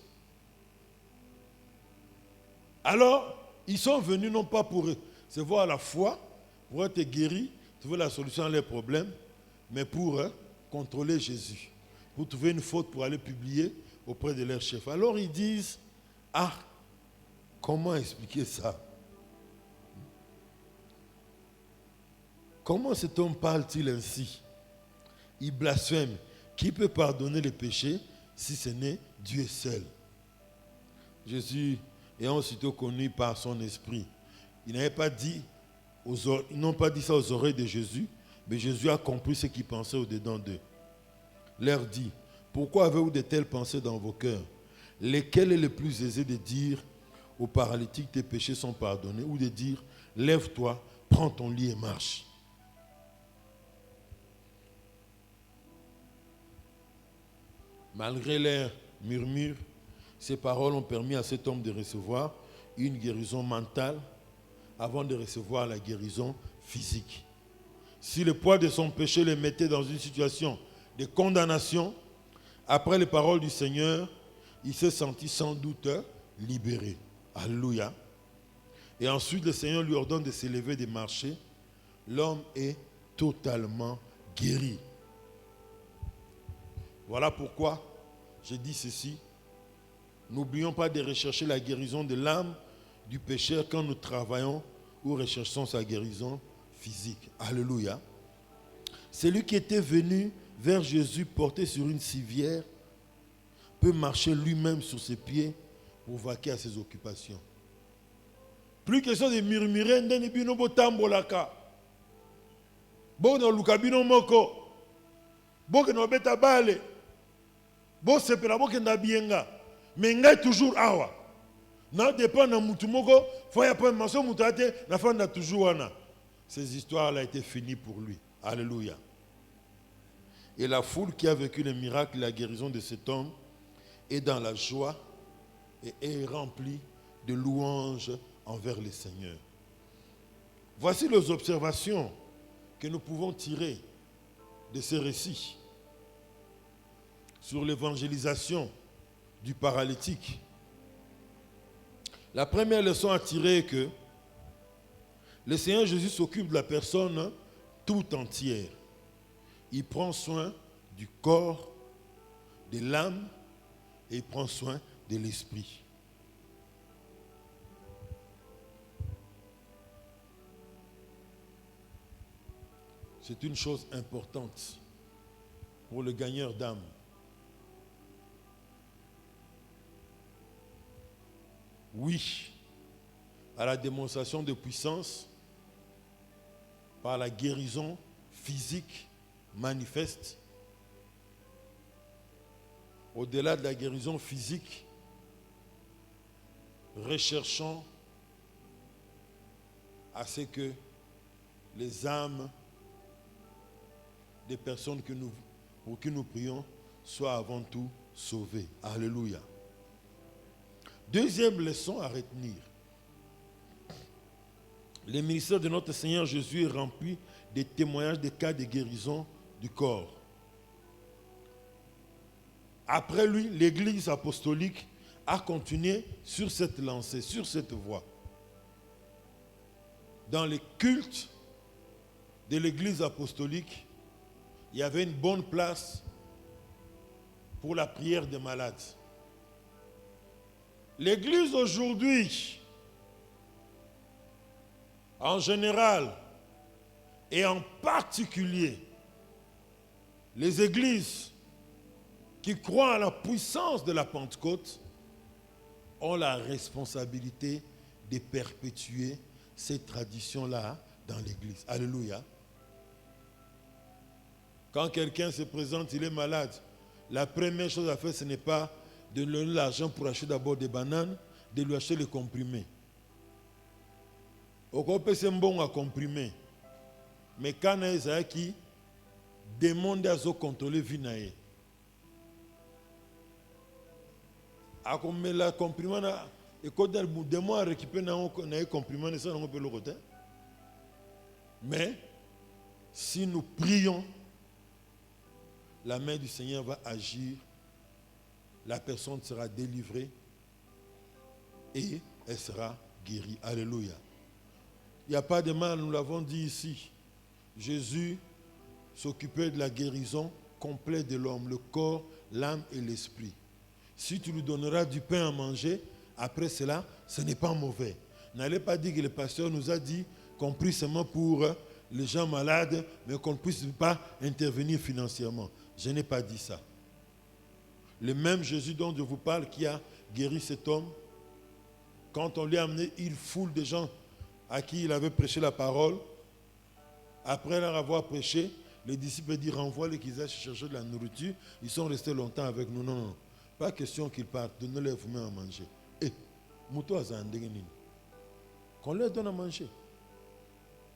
Alors, ils sont venus non pas pour se voir la foi, pour être guéris, trouver la solution à leurs problèmes, mais pour contrôler Jésus, pour trouver une faute pour aller publier auprès de leur chef. Alors ils disent, ah, comment expliquer ça? Comment cet homme parle-t-il ainsi? Il blasphème. Qui peut pardonner les péchés si ce n'est Dieu seul? Jésus est aussitôt connu par son esprit. Ils n'ont pas dit ça aux oreilles de Jésus, mais Jésus a compris ce qu'ils pensaient au-dedans d'eux. Leur dit, pourquoi avez-vous de telles pensées dans vos cœurs? Lesquelles est le plus aisé de dire aux paralytiques tes péchés sont pardonnés, ou de dire lève-toi, prends ton lit et marche? Malgré leurs murmures, ces paroles ont permis à cet homme de recevoir une guérison mentale avant de recevoir la guérison physique. Si le poids de son péché le mettait dans une situation de condamnation, après les paroles du Seigneur, il s'est senti sans doute libéré. Alléluia. Et ensuite, le Seigneur lui ordonne de s'élever et de marcher. L'homme est totalement guéri. Voilà pourquoi j'ai dit ceci. N'oublions pas de rechercher la guérison de l'âme du pécheur quand nous travaillons ou recherchons sa guérison physique. Alléluia. Celui qui était venu vers Jésus porté sur une civière peut marcher lui-même sur ses pieds pour vaquer à ses occupations. Plus question de murmurer, ndeni bino botambolaka. Bo no luka bino moko. Bo ke no beta bale. Bo sepela bo ke ndabienga. Mais ngai toujours awa. Na dépend na mutu moko, faut ya pas mention mutu ate na fanda toujours wana. Ces histoires-là étaient finies pour lui. Alléluia. Et la foule qui a vécu le miracle et la guérison de cet homme est dans la joie et est remplie de louanges envers le Seigneur. Voici les observations que nous pouvons tirer de ces récits sur l'évangélisation du paralytique. La première leçon à tirer est que le Seigneur Jésus s'occupe de la personne tout entière. Il prend soin du corps, de l'âme et il prend soin de l'esprit. C'est une chose importante pour le gagneur d'âme. Oui, à la démonstration de puissance par la guérison physique manifeste. Au-delà de la guérison physique, recherchons à ce que les âmes des personnes pour qui nous prions soient avant tout sauvées. Alléluia. Deuxième leçon à retenir. Le ministère de notre Seigneur Jésus est rempli de témoignages de cas de guérison du corps. Après lui, l'Église apostolique a continué sur cette lancée, sur cette voie. Dans les cultes de l'Église apostolique, il y avait une bonne place pour la prière des malades. L'Église aujourd'hui, en général, et en particulier, les églises qui croient à la puissance de la Pentecôte ont la responsabilité de perpétuer ces traditions-là dans l'Église. Alléluia. Quand quelqu'un se présente, il est malade, la première chose à faire, ce n'est pas de lui donner l'argent pour acheter d'abord des bananes, de lui acheter les comprimés. Au peut c'est bon à comprimer. Mais quand il y a qui demande à se contrôler vinae. A comme la comprimé et quand il demande à récupérer na comprimé ça on peut le côté. Mais si nous prions, la main du Seigneur va agir, la personne sera délivrée et elle sera guérie. Alléluia. Il n'y a pas de mal, nous l'avons dit ici. Jésus s'occupait de la guérison complète de l'homme, le corps, l'âme et l'esprit. Si tu lui donneras du pain à manger, après cela, ce n'est pas mauvais. N'allez pas dire que le pasteur nous a dit qu'on prie seulement pour les gens malades, mais qu'on ne puisse pas intervenir financièrement. Je n'ai pas dit ça. Le même Jésus dont je vous parle, qui a guéri cet homme, quand on lui a amené une foule de gens à qui il avait prêché la parole, après leur avoir prêché, les disciples disent renvoie-les qu'ils aillent chercher de la nourriture. Ils sont restés longtemps avec nous. Non, non. Pas question qu'ils partent. Donnez-leur vous-même à manger. Et, qu'on leur donne à manger.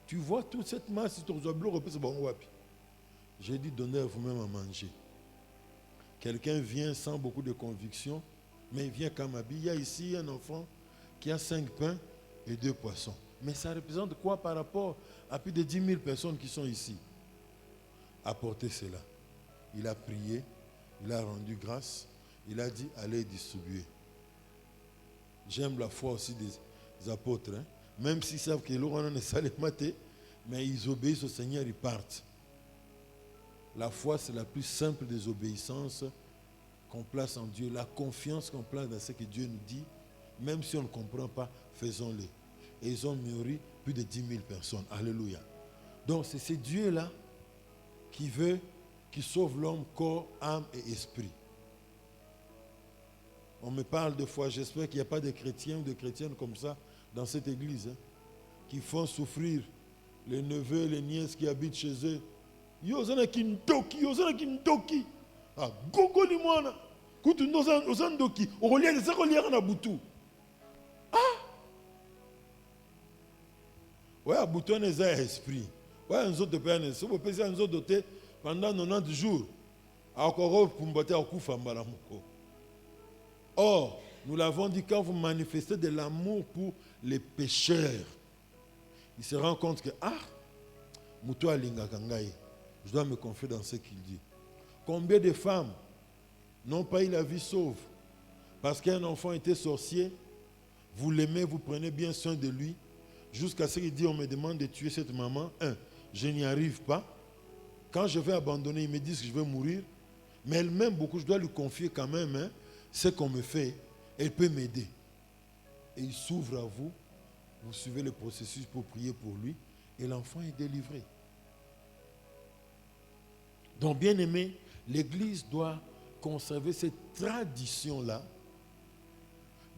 Tu vois toute cette masse, j'ai dit donnez vous-même à manger. Quelqu'un vient sans beaucoup de conviction, mais il vient comme habillé. Il y a ici un enfant qui a 5 pains et 2 poissons. Mais ça représente quoi par rapport à plus de 10 000 personnes qui sont ici? Apportez cela. Il a prié, il a rendu grâce, il a dit allez distribuer. J'aime la foi aussi des apôtres. Hein? Même s'ils savent que l'on ne sait mater, mais ils obéissent au Seigneur, ils partent. La foi, c'est la plus simple des obéissances qu'on place en Dieu. La confiance qu'on place dans ce que Dieu nous dit, même si on ne comprend pas, faisons-le. Et ils ont mûri plus de 10 000 personnes. Alléluia. Donc c'est ce Dieu-là qui veut, qui sauve l'homme, corps, âme et esprit. On me parle de foi, j'espère qu'il n'y a pas de chrétiens ou de chrétiennes comme ça dans cette église, qui font souffrir les neveux, les nièces qui habitent chez eux. Yozana kindoki, yozana kindoki. Ah, gogo ni mwana. Kutu nozandoki. Okolia de sakolia na butu. Ah. Ouais, à butu on est esprit. Ouais, nous autres personnes, si vous pensez nous autres pendant 90 jours, encore pour me battre au coup fambala moko. Or, nous l'avons dit, quand vous manifestez de l'amour pour les pécheurs, il se rend compte que, Muto alinga kangai, je dois me confier dans ce qu'il dit. Combien de femmes n'ont pas eu la vie sauve parce qu'un enfant était sorcier, vous l'aimez, vous prenez bien soin de lui, jusqu'à ce qu'il dit, on me demande de tuer cette maman. Je n'y arrive pas. Quand je vais abandonner, ils me disent que je vais mourir, mais elle m'aime beaucoup, je dois lui confier quand même, ce qu'on me fait, elle peut m'aider. Et il s'ouvre à vous, vous suivez le processus pour prier pour lui, et l'enfant est délivré. Donc, bien aimé, l'Église doit conserver cette tradition-là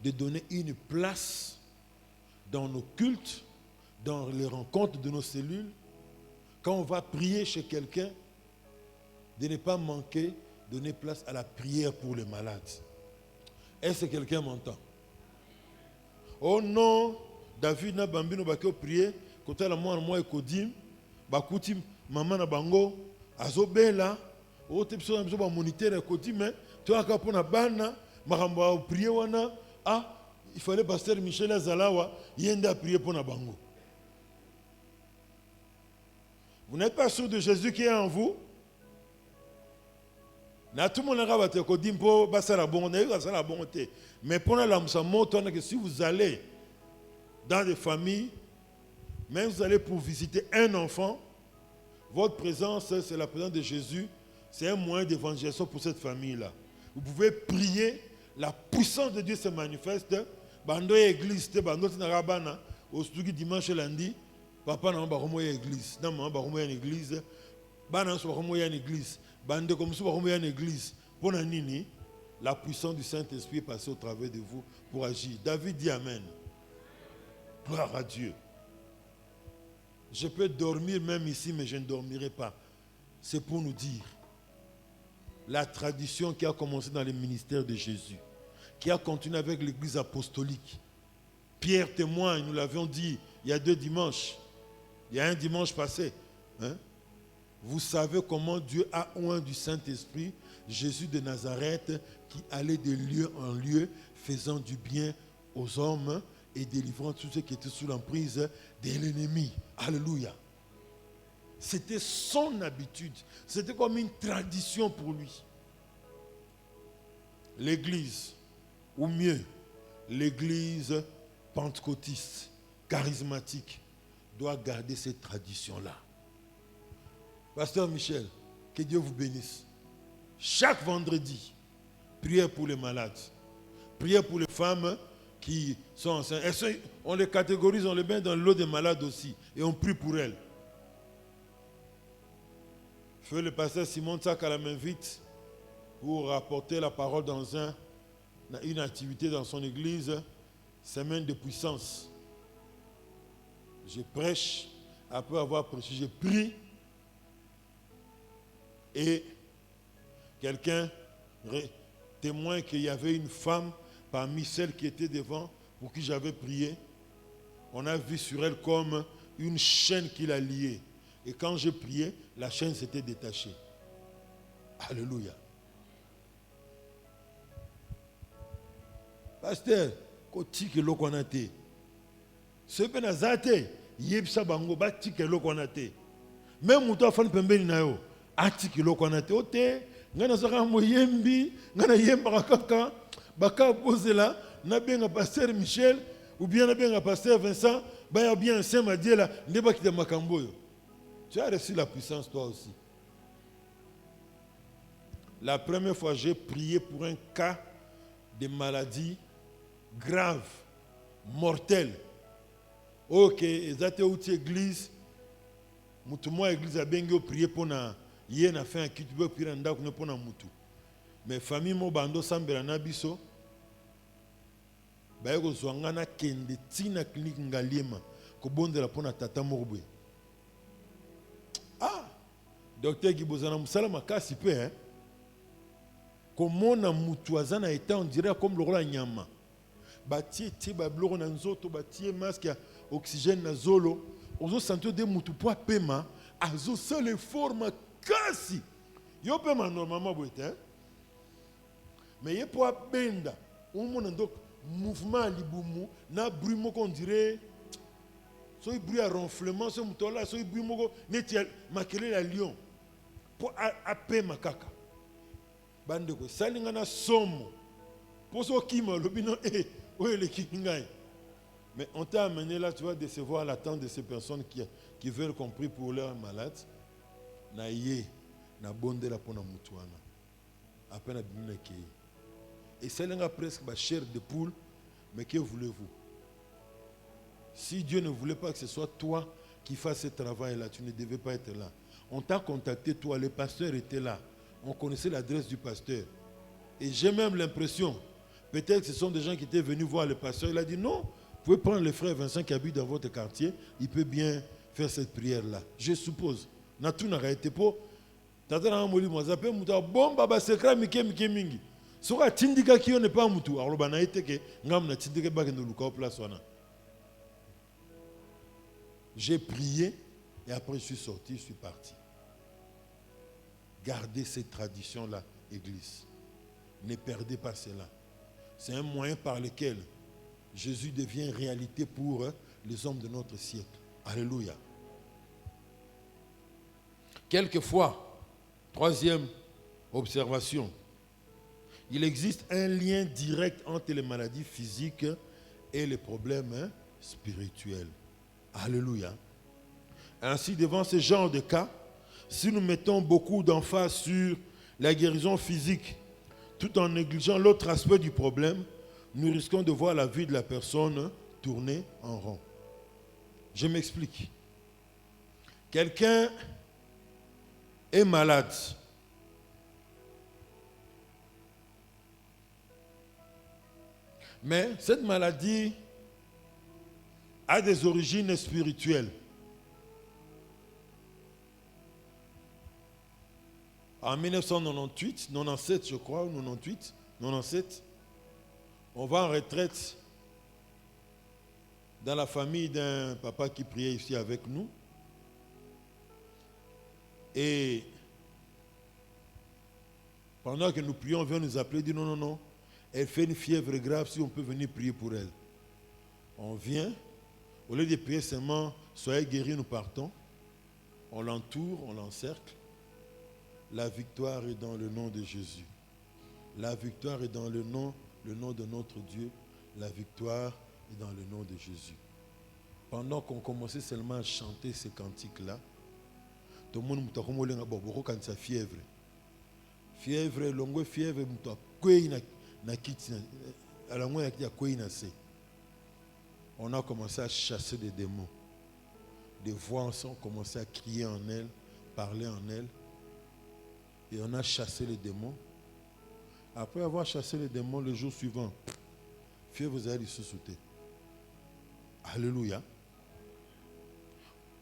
de donner une place dans nos cultes, dans les rencontres de nos cellules, quand on va prier chez quelqu'un, de ne pas manquer, donner place à la prière pour les malades. Est-ce que quelqu'un m'entend? Oh non, David n'a bambino bakio prier, côté la moi et kodim, bakutim maman na bango, azobela, oh te pso na moniteur kodim, tu as kapona na bana, maramba prier wana, il fallait pasteur Michel Azalawa, yenda prier pour na bango. Vous n'êtes pas sûr de Jésus qui est en vous? Na tout le monde a dit que mais pour que si vous allez dans des familles, même vous allez pour visiter un enfant, votre présence, c'est la présence de Jésus, c'est un moyen d'évangélisation pour cette famille-là. Vous pouvez prier, la puissance de Dieu se manifeste. Bando église, bando tinarabana, au dimanche et lundi, papa n'a pas remoyé l'église, non maman pas remoyé l'église, bana n'a pas remoyé l'église. Bande comme si vous avez une église. Pour nini, la puissance du Saint-Esprit est passée au travers de vous pour agir. David dit Amen. Gloire à Dieu. Je peux dormir même ici, mais je ne dormirai pas. C'est pour nous dire la tradition qui a commencé dans le ministère de Jésus, qui a continué avec l'église apostolique. Pierre témoigne, nous l'avions dit il y a 2 dimanches. Il y a un dimanche passé. Vous savez comment Dieu a oint du Saint-Esprit Jésus de Nazareth qui allait de lieu en lieu faisant du bien aux hommes et délivrant tous ceux qui étaient sous l'emprise de l'ennemi. Alléluia. C'était son habitude. C'était comme une tradition pour lui. L'église, ou mieux, l'église pentecôtiste, charismatique, doit garder cette tradition-là. Pasteur Michel, que Dieu vous bénisse. Chaque vendredi, prière pour les malades. Prière pour les femmes qui sont enceintes. On les catégorise, on les met dans l'eau des malades aussi. Et on prie pour elles. Feu le pasteur Simon Tsakala m'invite pour rapporter la parole dans une activité dans son église. Semaine de puissance. Je prêche. Après avoir prêché, je prie. Et quelqu'un témoigne qu'il y avait une femme parmi celles qui étaient devant pour qui j'avais prié. On a vu sur elle comme une chaîne qui la liait. Et quand j'ai prié, la chaîne s'était détachée. Alléluia. Pasteur, kotike lokonate. Ce benazate, yebsa bango batike lokonate. Même mouto afan pembeni na yo. Atiki lokonate ote, ngana saka moyembi, ngana yemba kaka, baka posela, na benga pasteur Michel ou bien na benga pasteur Vincent, ba bien Saint Madiela, ndeba kita makamboyo. Tu as reçu la puissance toi aussi. La première fois, j'ai prié pour un cas de maladie grave, mortelle. Ok, exactement où tu église. Moi, église a bien prié pour na. Hier, na fait un kit pour prier pour na mutu. Mais famille mo bando sambela na biso. Ba yeko zwangana kende tina clinique ngaliema ko bondela pona tata morbe. Ah, docteur Gibozana musala makasi pe hein. Comment na mutu azana état on dirait comme le roi nyama. Batie ti ba bloko na nzoto batie masque ya oxygène na zolo. Ozo sentir de mutu po pema azo seul forme kasi. Yo pema normalement boete hein. Mais il po benda. On mon donc mouvement libumu na bruit moko on dirait so bruit à ronflement so mutola so bruit moko neti makele la lion pour apé makaka bande ko salinga na somo pour so kima lobino ouais le kingai. Mais on t'a amené là, tu vas décevoir l'attente de ces personnes qui veulent qu'on prie pour leurs malades. Na yé na bonde la pona mutuana à peine à bimina ki. Et c'est là presque ma chair de poule, mais que voulez-vous? Si Dieu ne voulait pas que ce soit toi qui fasses ce travail-là, tu ne devais pas être là. On t'a contacté, toi, le pasteur était là. On connaissait l'adresse du pasteur. Et j'ai même l'impression, peut-être que ce sont des gens qui étaient venus voir le pasteur. Il a dit non, vous pouvez prendre le frère Vincent qui habite dans votre quartier, il peut bien faire cette prière-là. Je suppose. Natou n'a été pour. Tata moli moi zappé muta bon baba secret mike mingi. Soka tindika qui n'est pas mutu. Alors bana été que ngam na tindika ba ke nduluka place wana. J'ai prié et après je suis sorti, je suis parti. Gardez cette tradition-là, Église. Ne perdez pas cela. C'est un moyen par lequel Jésus devient réalité pour les hommes de notre siècle. Alléluia. Quelquefois, troisième observation, il existe un lien direct entre les maladies physiques et les problèmes spirituels. Alléluia. Ainsi, devant ce genre de cas, si nous mettons beaucoup d'emphase sur la guérison physique, tout en négligeant l'autre aspect du problème, nous risquons de voir la vie de la personne tourner en rond. Je m'explique. Quelqu'un est malade. Mais cette maladie a des origines spirituelles. En 1998, 97 je crois, 98, 97, on va en retraite dans la famille d'un papa qui priait ici avec nous. Et pendant que nous prions, on vient nous appeler, dit non, non, non, elle fait une fièvre grave, si on peut venir prier pour elle. On vient, au lieu de prier seulement, soyez guéris, nous partons. On l'entoure, on l'encercle. La victoire est dans le nom de Jésus. La victoire est dans le nom de notre Dieu. La victoire est dans le nom de Jésus. Pendant qu'on commençait seulement à chanter ces cantiques-là, tout le monde a dit fièvre. Fièvre, longue fièvre, on a commencé à chasser des démons. Des voix ont commencé à crier en elle, parler en elle. Et on a chassé les démons. Après avoir chassé les démons, le jour suivant, fièvre vous allez se sauter. Alléluia.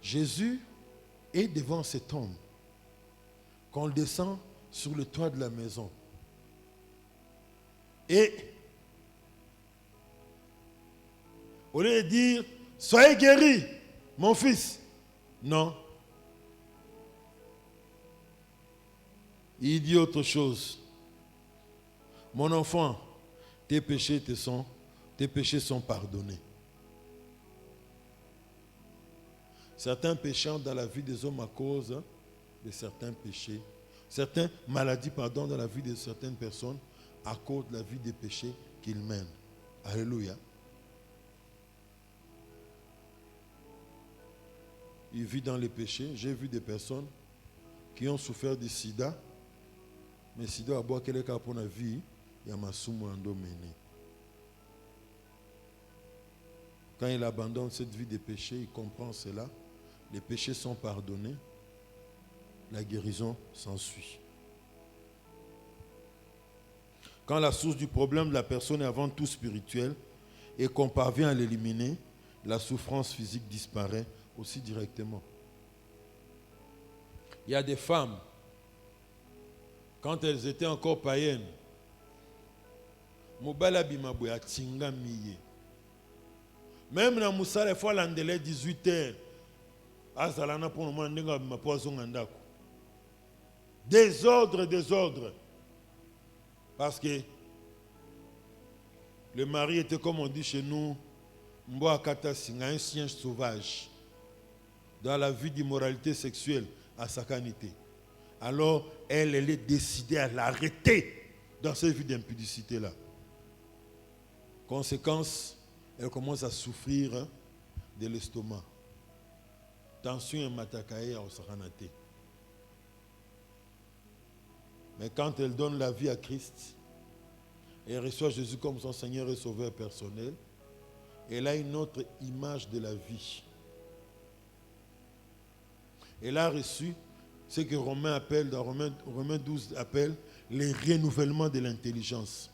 Jésus est devant cet homme. Quand on descend sur le toit de la maison. Et au lieu de dire, soyez guéri, mon fils. Non. Il dit autre chose. Mon enfant, tes péchés sont pardonnés. Certains péchés dans la vie des hommes à cause de certains péchés, certaines maladies, dans la vie de certaines personnes à cause de la vie des péchés qu'ils mènent. Alléluia. Il vit dans les péchés. J'ai vu des personnes qui ont souffert du sida. Mais si tu as boire quelqu'un pour la vie, il y a ma somme en dominé. Quand il abandonne cette vie de péché, il comprend cela. Les péchés sont pardonnés. La guérison s'ensuit. Quand la source du problème de la personne est avant tout spirituelle et qu'on parvient à l'éliminer, la souffrance physique disparaît aussi directement. Il y a des femmes, quand elles étaient encore païennes, même dans Moussa, il faut l'andeler 18h. Désordre. Parce que le mari était, comme on dit chez nous, un chien sauvage. Dans la vie d'immoralité sexuelle à Sakanité. Alors, elle est décidée à l'arrêter dans cette vie d'impudicité-là. Conséquence, elle commence à souffrir de l'estomac. Tension et matakaye au Sakanate. Mais quand elle donne la vie à Christ, et reçoit Jésus comme son Seigneur et Sauveur personnel, elle a une autre image de la vie. Elle a reçu ce que Romains appelle, dans Romains 12 appelle les renouvellements de l'intelligence.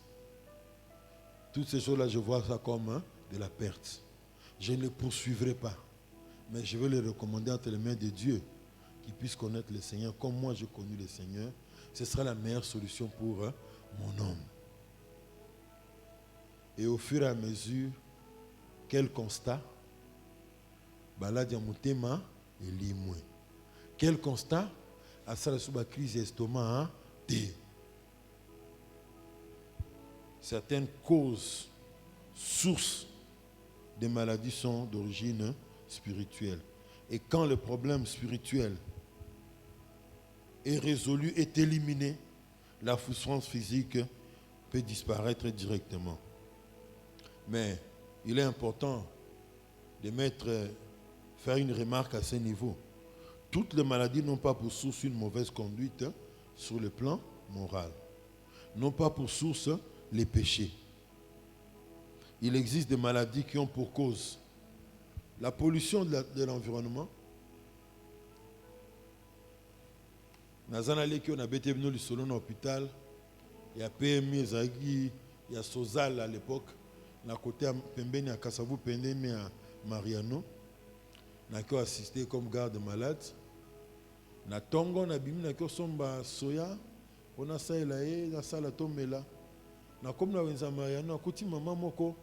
Toutes ces choses-là, je vois ça comme de la perte. Je ne les poursuivrai pas, mais je vais les recommander entre les mains de Dieu, qu'ils puissent connaître le Seigneur comme moi j'ai connu le Seigneur. Ce sera la meilleure solution pour mon homme. Et au fur et à mesure, quel constat? Quel constat? À ça, la crise d'estomac. Certaines causes, sources des maladies sont d'origine spirituelle. Et quand le problème spirituel est résolu, est éliminé, la souffrance physique peut disparaître directement. Mais il est important de faire une remarque à ce niveau. Toutes les maladies n'ont pas pour source une mauvaise conduite sur le plan moral. N'ont pas pour source les péchés. Il existe des maladies qui ont pour cause la pollution de l'environnement. Nazanale qui on a été venu le salon à l'hôpital, il y a PMI, il y a Sozal à l'époque, na côté pembeni à Kassavou, pembeni à Mariano, na qui assisté comme garde malade. Na tongo na bimi na qui somba soya, on a ça et là et na sala tomela. Na comme na wenza Mariano, na kuti maman moko,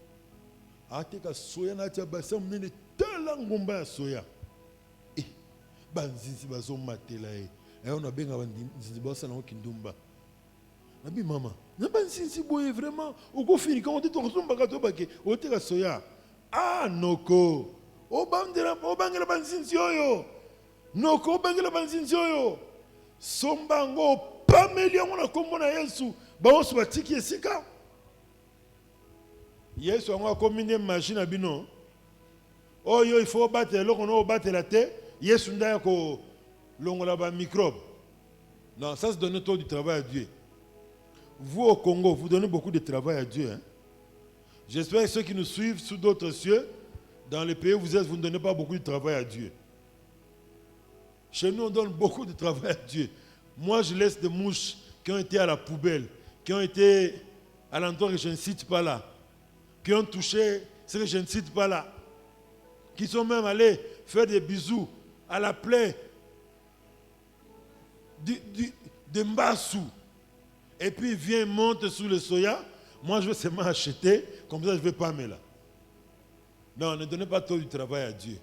ate ka soya na tia basa mnene tala ngomba ya soya. Banzinzi bazo matela e. Et on a bien banzinzi basa na okindumba. Na bi maman, na banzinzi boye vraiment, au go fini quand on dit ton somba ka to bake, o te ka soya. Ah noko. O bangela banzinzi oyo. Noko bangela banzinzi oyo. Somba ngo pameli yango na kombo na Yesu. Ba osu batiki esika. Yesu yango akomine machine na bino. Oyo il faut battre loko no battre la terre. Yesu ndaya ko longola ba microbe. Non, ça c'est donner tout du travail à Dieu. Vous au Congo, vous donnez beaucoup de travail à Dieu. Hein? J'espère que ceux qui nous suivent sous d'autres cieux, dans les pays où vous êtes, vous ne donnez pas beaucoup de travail à Dieu. Chez nous, on donne beaucoup de travail à Dieu. Moi, je laisse des mouches qui ont été à la poubelle, qui ont été à l'endroit que je ne cite pas là, qui ont touché ce que je ne cite pas là, qui sont même allés faire des bisous à la plaie de Mbassou. Et puis il vient, monte sur le soya. Moi, je vais seulement acheter, comme ça je ne vais pas me là. Non, ne donnez pas trop du travail à Dieu.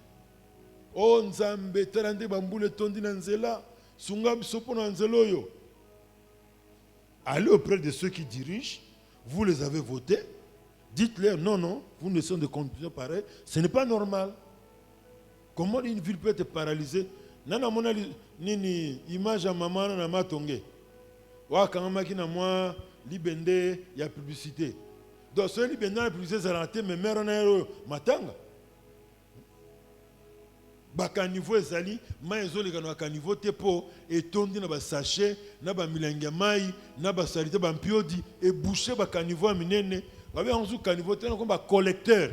Oh, Nzambe, terande bamboule tondi nanzela, sunga bisopo nanzelo yo. Allez auprès de ceux qui dirigent, vous les avez votés, dites-leur non, vous ne sont de conditions pareilles, ce n'est pas normal. Comment une ville peut être paralysée? Nana mona nini image à maman na matonge. Wa kanga ki na moi libende ya publicité. Donc ce libende la publicité ça raté mais mère na matanga. bakaniveau ezali mai ezoleka na bakaniveau te mpo etondi na basachet na bamilangi ya mai na basalite bampiodi ebouche bakaniveau ya minene babe yango kaniveau te nako bacollecteur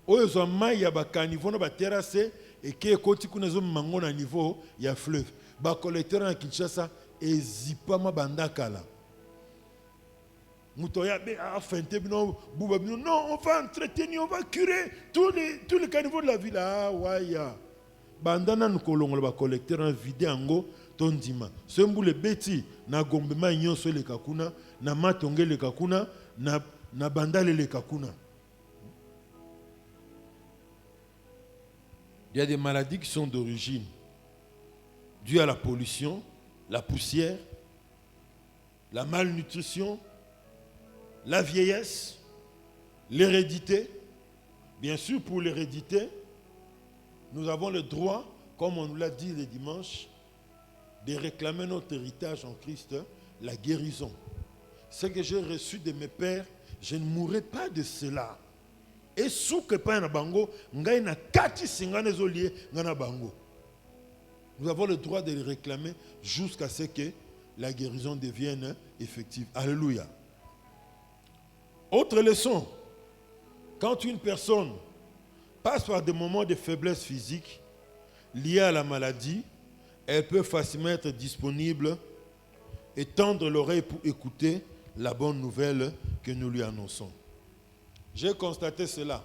oyo ezwa mai ya bakaniveau na baterase eke ekoti kuna ezomema ngo na niveau ya fleuve bacollecteur na Kinshasa ezipama bandakala Moutoya a feinté, non, on va entretenir, on va curer tous les caniveaux de la ville. Ah, ouais, bandana nous colons le collecteur en vide ango tondima. Sembu le beti na gombema nyonso le kakuna, na matonge le kakuna, na bandale le kakuna. Il y a des maladies qui sont d'origine dues à la pollution, la poussière, la malnutrition, la vieillesse, l'hérédité. Bien sûr, pour l'hérédité, nous avons le droit, comme on nous l'a dit le dimanche, de réclamer notre héritage en Christ, la guérison. Ce que j'ai reçu de mes pères, je ne mourrai pas de cela. Et sous que pas na bango, ngai na kati singane zolié ngana bango. Nous avons le droit de les réclamer jusqu'à ce que la guérison devienne effective. Alléluia. Autre leçon, quand une personne passe par des moments de faiblesse physique liés à la maladie, elle peut facilement être disponible et tendre l'oreille pour écouter la bonne nouvelle que nous lui annonçons. J'ai constaté cela.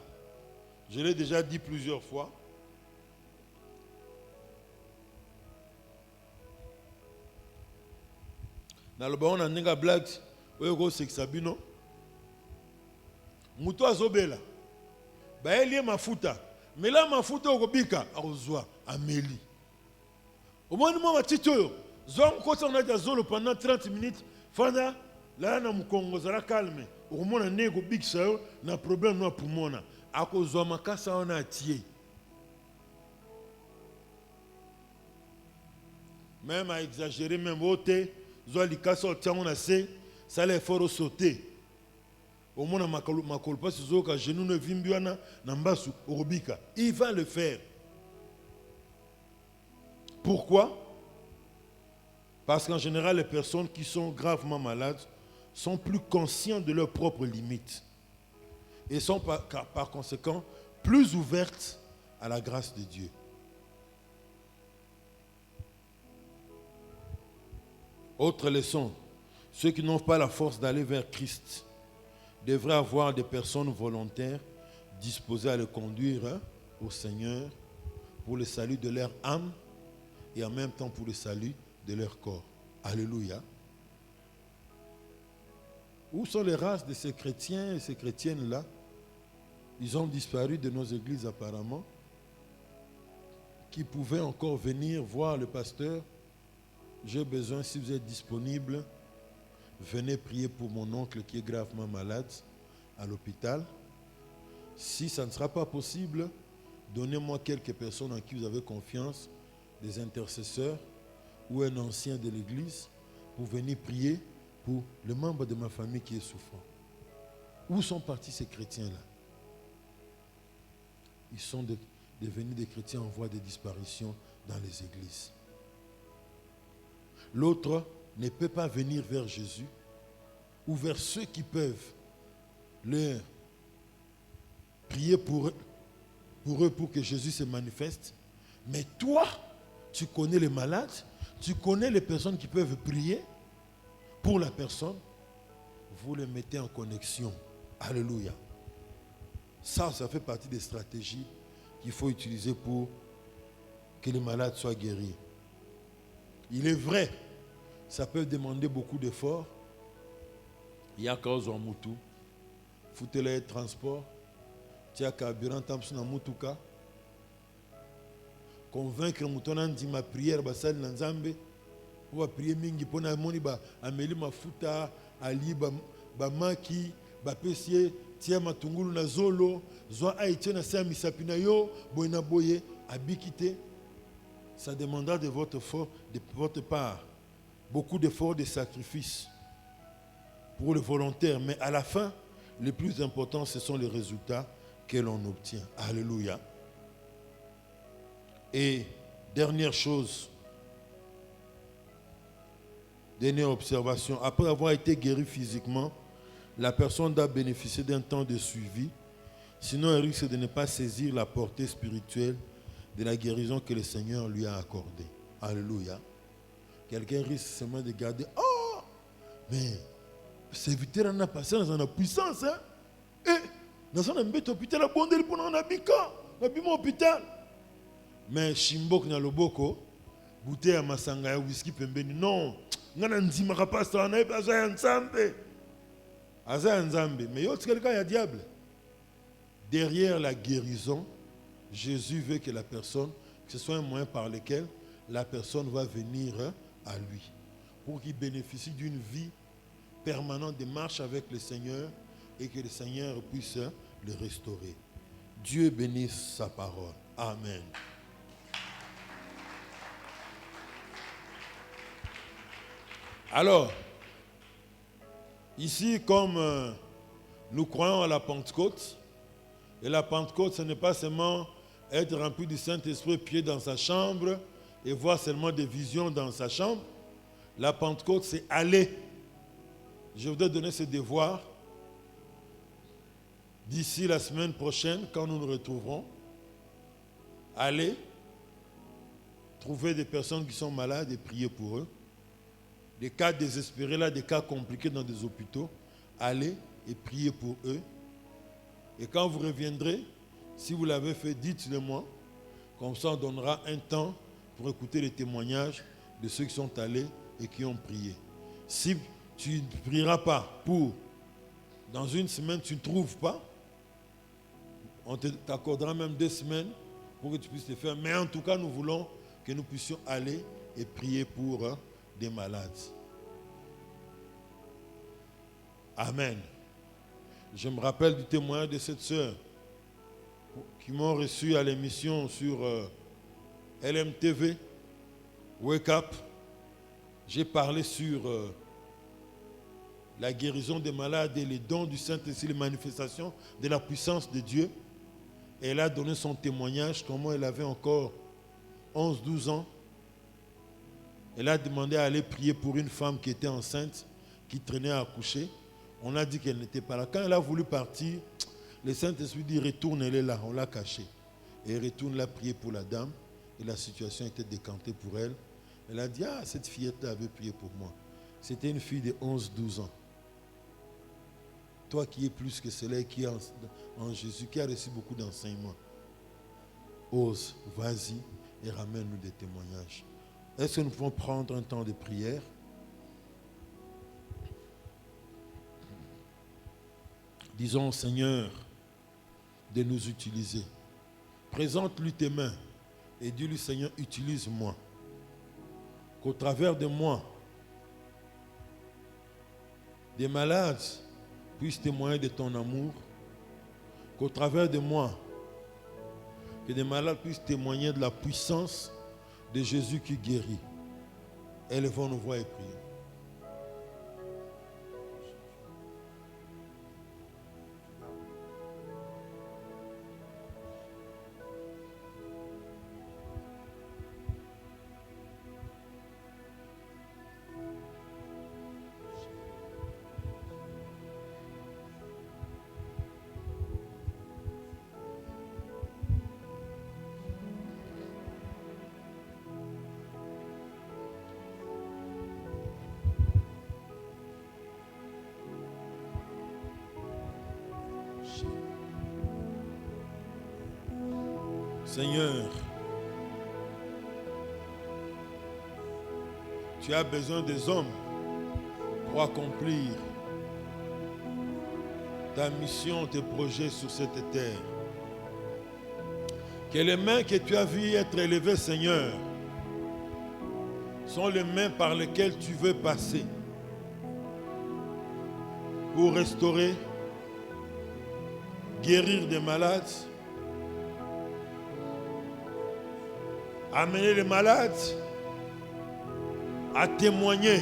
Je l'ai déjà dit plusieurs fois. Dans le baron, on a blague, c'est que Sabino. Muto azobela ba elie mafuta mais là mafuta okobika akozwa ameli omoni mo matito yo zong ko tsona ja zolo pendant 30 minutes fanda la na mukongo zala calme okomona nego big sayo na problème no pumona akozwa makasa ona atie même à exagérer même ote zo likasa otiango na se ça les faut sauter. Au moins, il va le faire. Pourquoi? Parce qu'en général, les personnes qui sont gravement malades sont plus conscientes de leurs propres limites et sont par conséquent plus ouvertes à la grâce de Dieu. Autre leçon, ceux qui n'ont pas la force d'aller vers Christ devraient avoir des personnes volontaires disposées à le conduire au Seigneur pour le salut de leur âme et en même temps pour le salut de leur corps. Alléluia. Où sont les races de ces chrétiens et ces chrétiennes-là? Ils ont disparu de nos églises apparemment, qui pouvaient encore venir voir le pasteur. J'ai besoin, si vous êtes disponible, venez prier pour mon oncle qui est gravement malade à l'hôpital. Si ça ne sera pas possible, donnez-moi quelques personnes en qui vous avez confiance, des intercesseurs ou un ancien de l'église, pour venir prier pour le membre de ma famille qui est souffrant. Où sont partis ces chrétiens-là? Ils sont devenus des chrétiens en voie de disparition dans les églises. L'autre ne peut pas venir vers Jésus ou vers ceux qui peuvent leur prier pour eux pour que Jésus se manifeste. Mais toi, tu connais les malades, tu connais les personnes qui peuvent prier pour la personne, vous les mettez en connexion. Alléluia. Ça fait partie des stratégies qu'il faut utiliser pour que les malades soient guéris. Il est vrai, ça peut demander beaucoup d'efforts. Il y a cause en moutou. Foutez-le transport. Tu as carburant dans moutuka. Convaincre moutonan dit ma prière basal nanzambe. On va prier mingi pona moni ba ameli mafuta ali ba maki ba pesie tia matungulu na zolo zo aïtien na sa misapina yo boina boye abikite. Ça demandera de votre part beaucoup d'efforts, de sacrifices pour le volontaire. Mais à la fin, le plus important, ce sont les résultats que l'on obtient. Alléluia. Et dernière chose, dernière observation, après avoir été guéri physiquement, la personne doit bénéficier d'un temps de suivi, sinon elle risque de ne pas saisir la portée spirituelle de la guérison que le Seigneur lui a accordée. Alléluia. Quelqu'un risque seulement de garder, oh, mais le serviteur en a passé dans la puissance, hein? Et dans un hôpital, la bonne pour un hôpital. Mais Shimbok na loboko, bouteille à masanga ya whisky pembeni, non, ngana nzima kapasta na eba ya nzambe. Aza nzambe, mais y'a quelqu'un ya diable. Derrière la guérison, Jésus veut que la personne, que ce soit un moyen par lequel la personne va venir à lui, pour qu'il bénéficie d'une vie permanente de marche avec le Seigneur et que le Seigneur puisse le restaurer. Dieu bénisse sa parole. Amen. Alors, ici, comme nous croyons à la Pentecôte, et la Pentecôte, ce n'est pas seulement être rempli du Saint-Esprit, pied dans sa chambre et voir seulement des visions dans sa chambre. La Pentecôte, c'est aller. Je voudrais donner ce devoir d'ici la semaine prochaine, quand nous nous retrouverons. Aller trouver des personnes qui sont malades et prier pour eux. Des cas désespérés, là, des cas compliqués dans des hôpitaux. Allez et priez pour eux. Et quand vous reviendrez, si vous l'avez fait, dites-le moi. Comme ça, on donnera un temps pour écouter les témoignages de ceux qui sont allés et qui ont prié. Si tu ne prieras pas pour, dans une semaine, tu ne trouves pas, on t'accordera même 2 semaines pour que tu puisses le faire. Mais en tout cas, nous voulons que nous puissions aller et prier pour des malades. Amen. Je me rappelle du témoignage de cette sœur qui m'ont reçu à l'émission sur LMTV, Wake Up. J'ai parlé sur la guérison des malades et les dons du Saint-Esprit, les manifestations de la puissance de Dieu. Et elle a donné son témoignage, comment elle avait encore 11-12 ans. Elle a demandé à aller prier pour une femme qui était enceinte, qui traînait à accoucher. On a dit qu'elle n'était pas là. Quand elle a voulu partir, le Saint-Esprit dit retourne, elle est là. On l'a cachée. Et elle retourne là prier pour la dame. Et la situation était décantée pour elle. Elle a dit, ah, cette fillette-là avait prié pour moi. C'était une fille de 11-12 ans. Toi qui es plus que cela, qui est en Jésus, qui a reçu beaucoup d'enseignements, ose, vas-y et ramène-nous des témoignages. Est-ce que nous pouvons prendre un temps de prière? Disons au Seigneur de nous utiliser. Présente-lui tes mains et dis-lui, Seigneur, utilise-moi. Qu'au travers de moi, des malades puissent témoigner de ton amour. Qu'au travers de moi, que des malades puissent témoigner de la puissance de Jésus qui guérit. Élevons nos voix et prions. Seigneur, tu as besoin des hommes pour accomplir ta mission, tes projets sur cette terre. Que les mains que tu as vues être élevées, Seigneur, sont les mains par lesquelles tu veux passer pour restaurer, guérir des malades, amener les malades à témoigner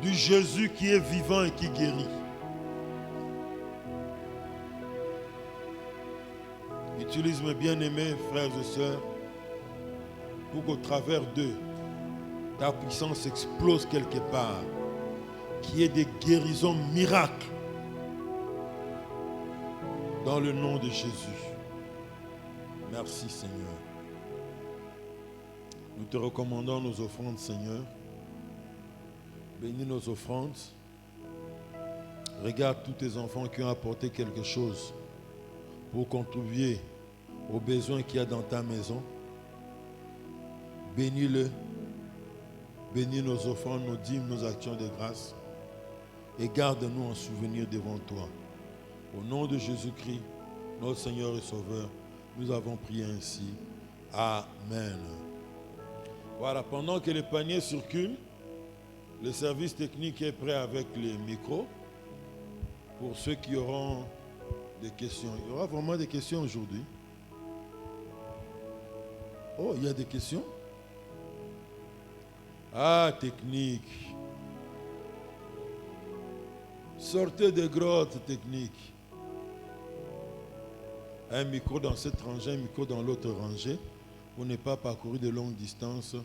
du Jésus qui est vivant et qui guérit. Utilise mes bien-aimés frères et sœurs pour qu'au travers d'eux, ta puissance explose quelque part, qu'il y ait des guérisons miracles dans le nom de Jésus. Merci Seigneur. Nous te recommandons nos offrandes, Seigneur. Bénis nos offrandes. Regarde tous tes enfants qui ont apporté quelque chose pour contribuer aux besoins qu'il y a dans ta maison. Bénis-le. Bénis nos offrandes, nos dîmes, nos actions de grâce. Et garde-nous en souvenir devant toi. Au nom de Jésus-Christ, notre Seigneur et Sauveur, nous avons prié ainsi. Amen. Voilà, pendant que les paniers circulent, le service technique est prêt avec les micros. Pour ceux qui auront des questions. Il y aura vraiment des questions aujourd'hui. Oh, il y a des questions? Ah, technique. Sortez des grottes, technique. Un micro dans cette rangée, un micro dans l'autre rangée, pour ne pas parcourir de longues distances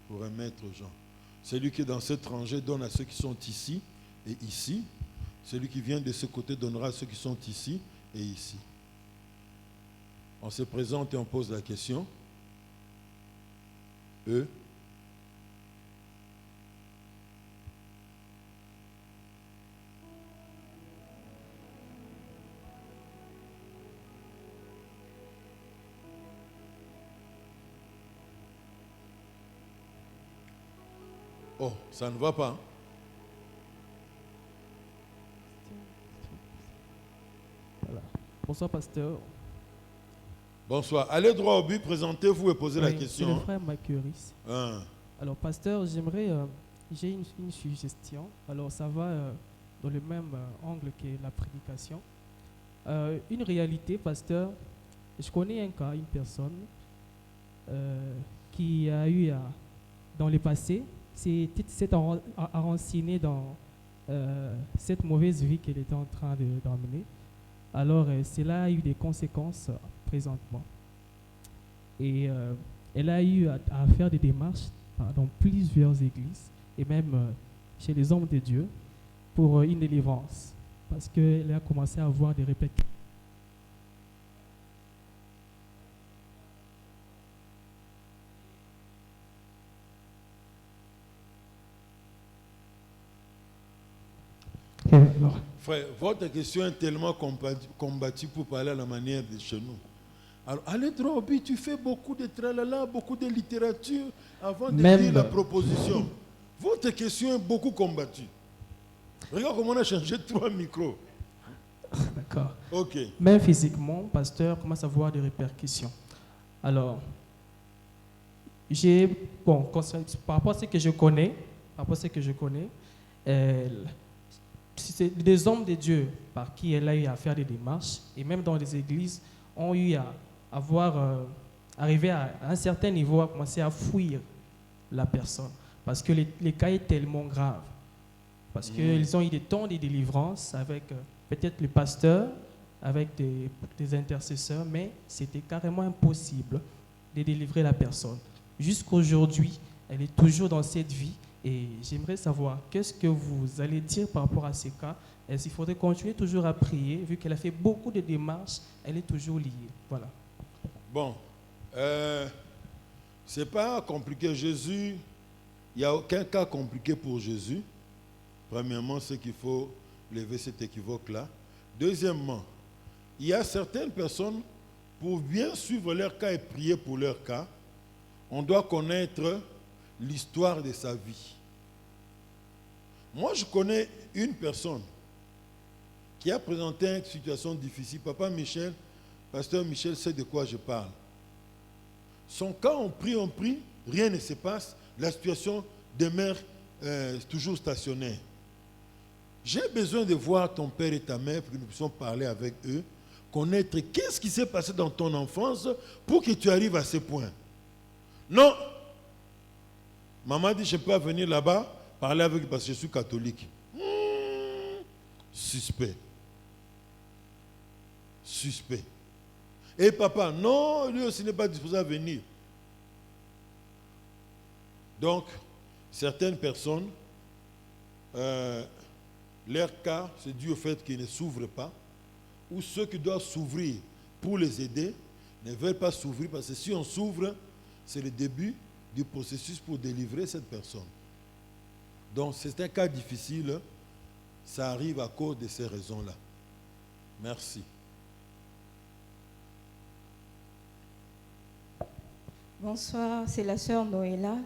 pour remettre aux gens. Celui qui est dans cette rangée donne à ceux qui sont ici et ici. Celui qui vient de ce côté donnera à ceux qui sont ici et ici. On se présente et on pose la question. Eux. Oh, ça ne va pas. Voilà. Bonsoir, pasteur. Bonsoir. Allez droit au but, présentez-vous et posez la Oui, question. c'est le frère Macuris. Ah. Alors, pasteur, j'ai une suggestion. Alors, ça va dans le même angle que la prédication. Une réalité, pasteur, je connais un cas, une personne qui a eu, dans le passé, s'est enracinée dans cette mauvaise vie qu'elle était en train d'emmener. Alors, cela a eu des conséquences présentement. Et elle a eu à faire des démarches dans plusieurs églises et même chez les hommes de Dieu pour une délivrance. Parce qu'elle a commencé à avoir des répercussions. Alors, Frère, votre question est tellement combattue pour parler à la manière de chez nous. Alors, allez droit au but, tu fais beaucoup de tralala, beaucoup de littérature avant de dire la proposition. Votre question est beaucoup combattue. Regarde comment on a changé 3 micros. d'accord. Ok. Même physiquement, pasteur commence à avoir des répercussions. Alors, par rapport à ce que je connais, c'est des hommes de Dieu par qui elle a eu à faire des démarches, et même dans les églises, ont eu à arrivé à un certain niveau, à commencer à fuir la personne. Parce que les cas est tellement grave. Parce qu'ils ont eu des temps de délivrance avec peut-être le pasteur, avec des intercesseurs, mais c'était carrément impossible de délivrer la personne. Jusqu'aujourd'hui, elle est toujours dans cette vie. Et j'aimerais savoir, qu'est-ce que vous allez dire par rapport à ces cas? Est-ce qu'il faudrait continuer toujours à prier, vu qu'elle a fait beaucoup de démarches, elle est toujours liée. Voilà. Bon, c'est pas compliqué. Jésus, il n'y a aucun cas compliqué pour Jésus. Premièrement, c'est qu'il faut lever cet équivoque-là. Deuxièmement, il y a certaines personnes, pour bien suivre leur cas et prier pour leur cas, on doit connaître l'histoire de sa vie. Moi, je connais une personne qui a présenté une situation difficile. Papa Michel, pasteur Michel sait de quoi je parle. Son cas, on prie, rien ne se passe. La situation demeure toujours stationnaire. J'ai besoin de voir ton père et ta mère pour que nous puissions parler avec eux, connaître qu'est-ce qui s'est passé dans ton enfance pour que tu arrives à ce point. Non. Maman dit, je peux venir là-bas, parler avec eux parce que je suis catholique. Suspect. Suspect. Et papa, non, lui aussi n'est pas disposé à venir. Donc, certaines personnes, leur cas, c'est dû au fait qu'ils ne s'ouvrent pas, ou ceux qui doivent s'ouvrir pour les aider ne veulent pas s'ouvrir, parce que si on s'ouvre, c'est le début du processus pour délivrer cette personne. Donc, c'est un cas difficile, ça arrive à cause de ces raisons-là. Merci. Bonsoir, c'est la sœur Noëlla.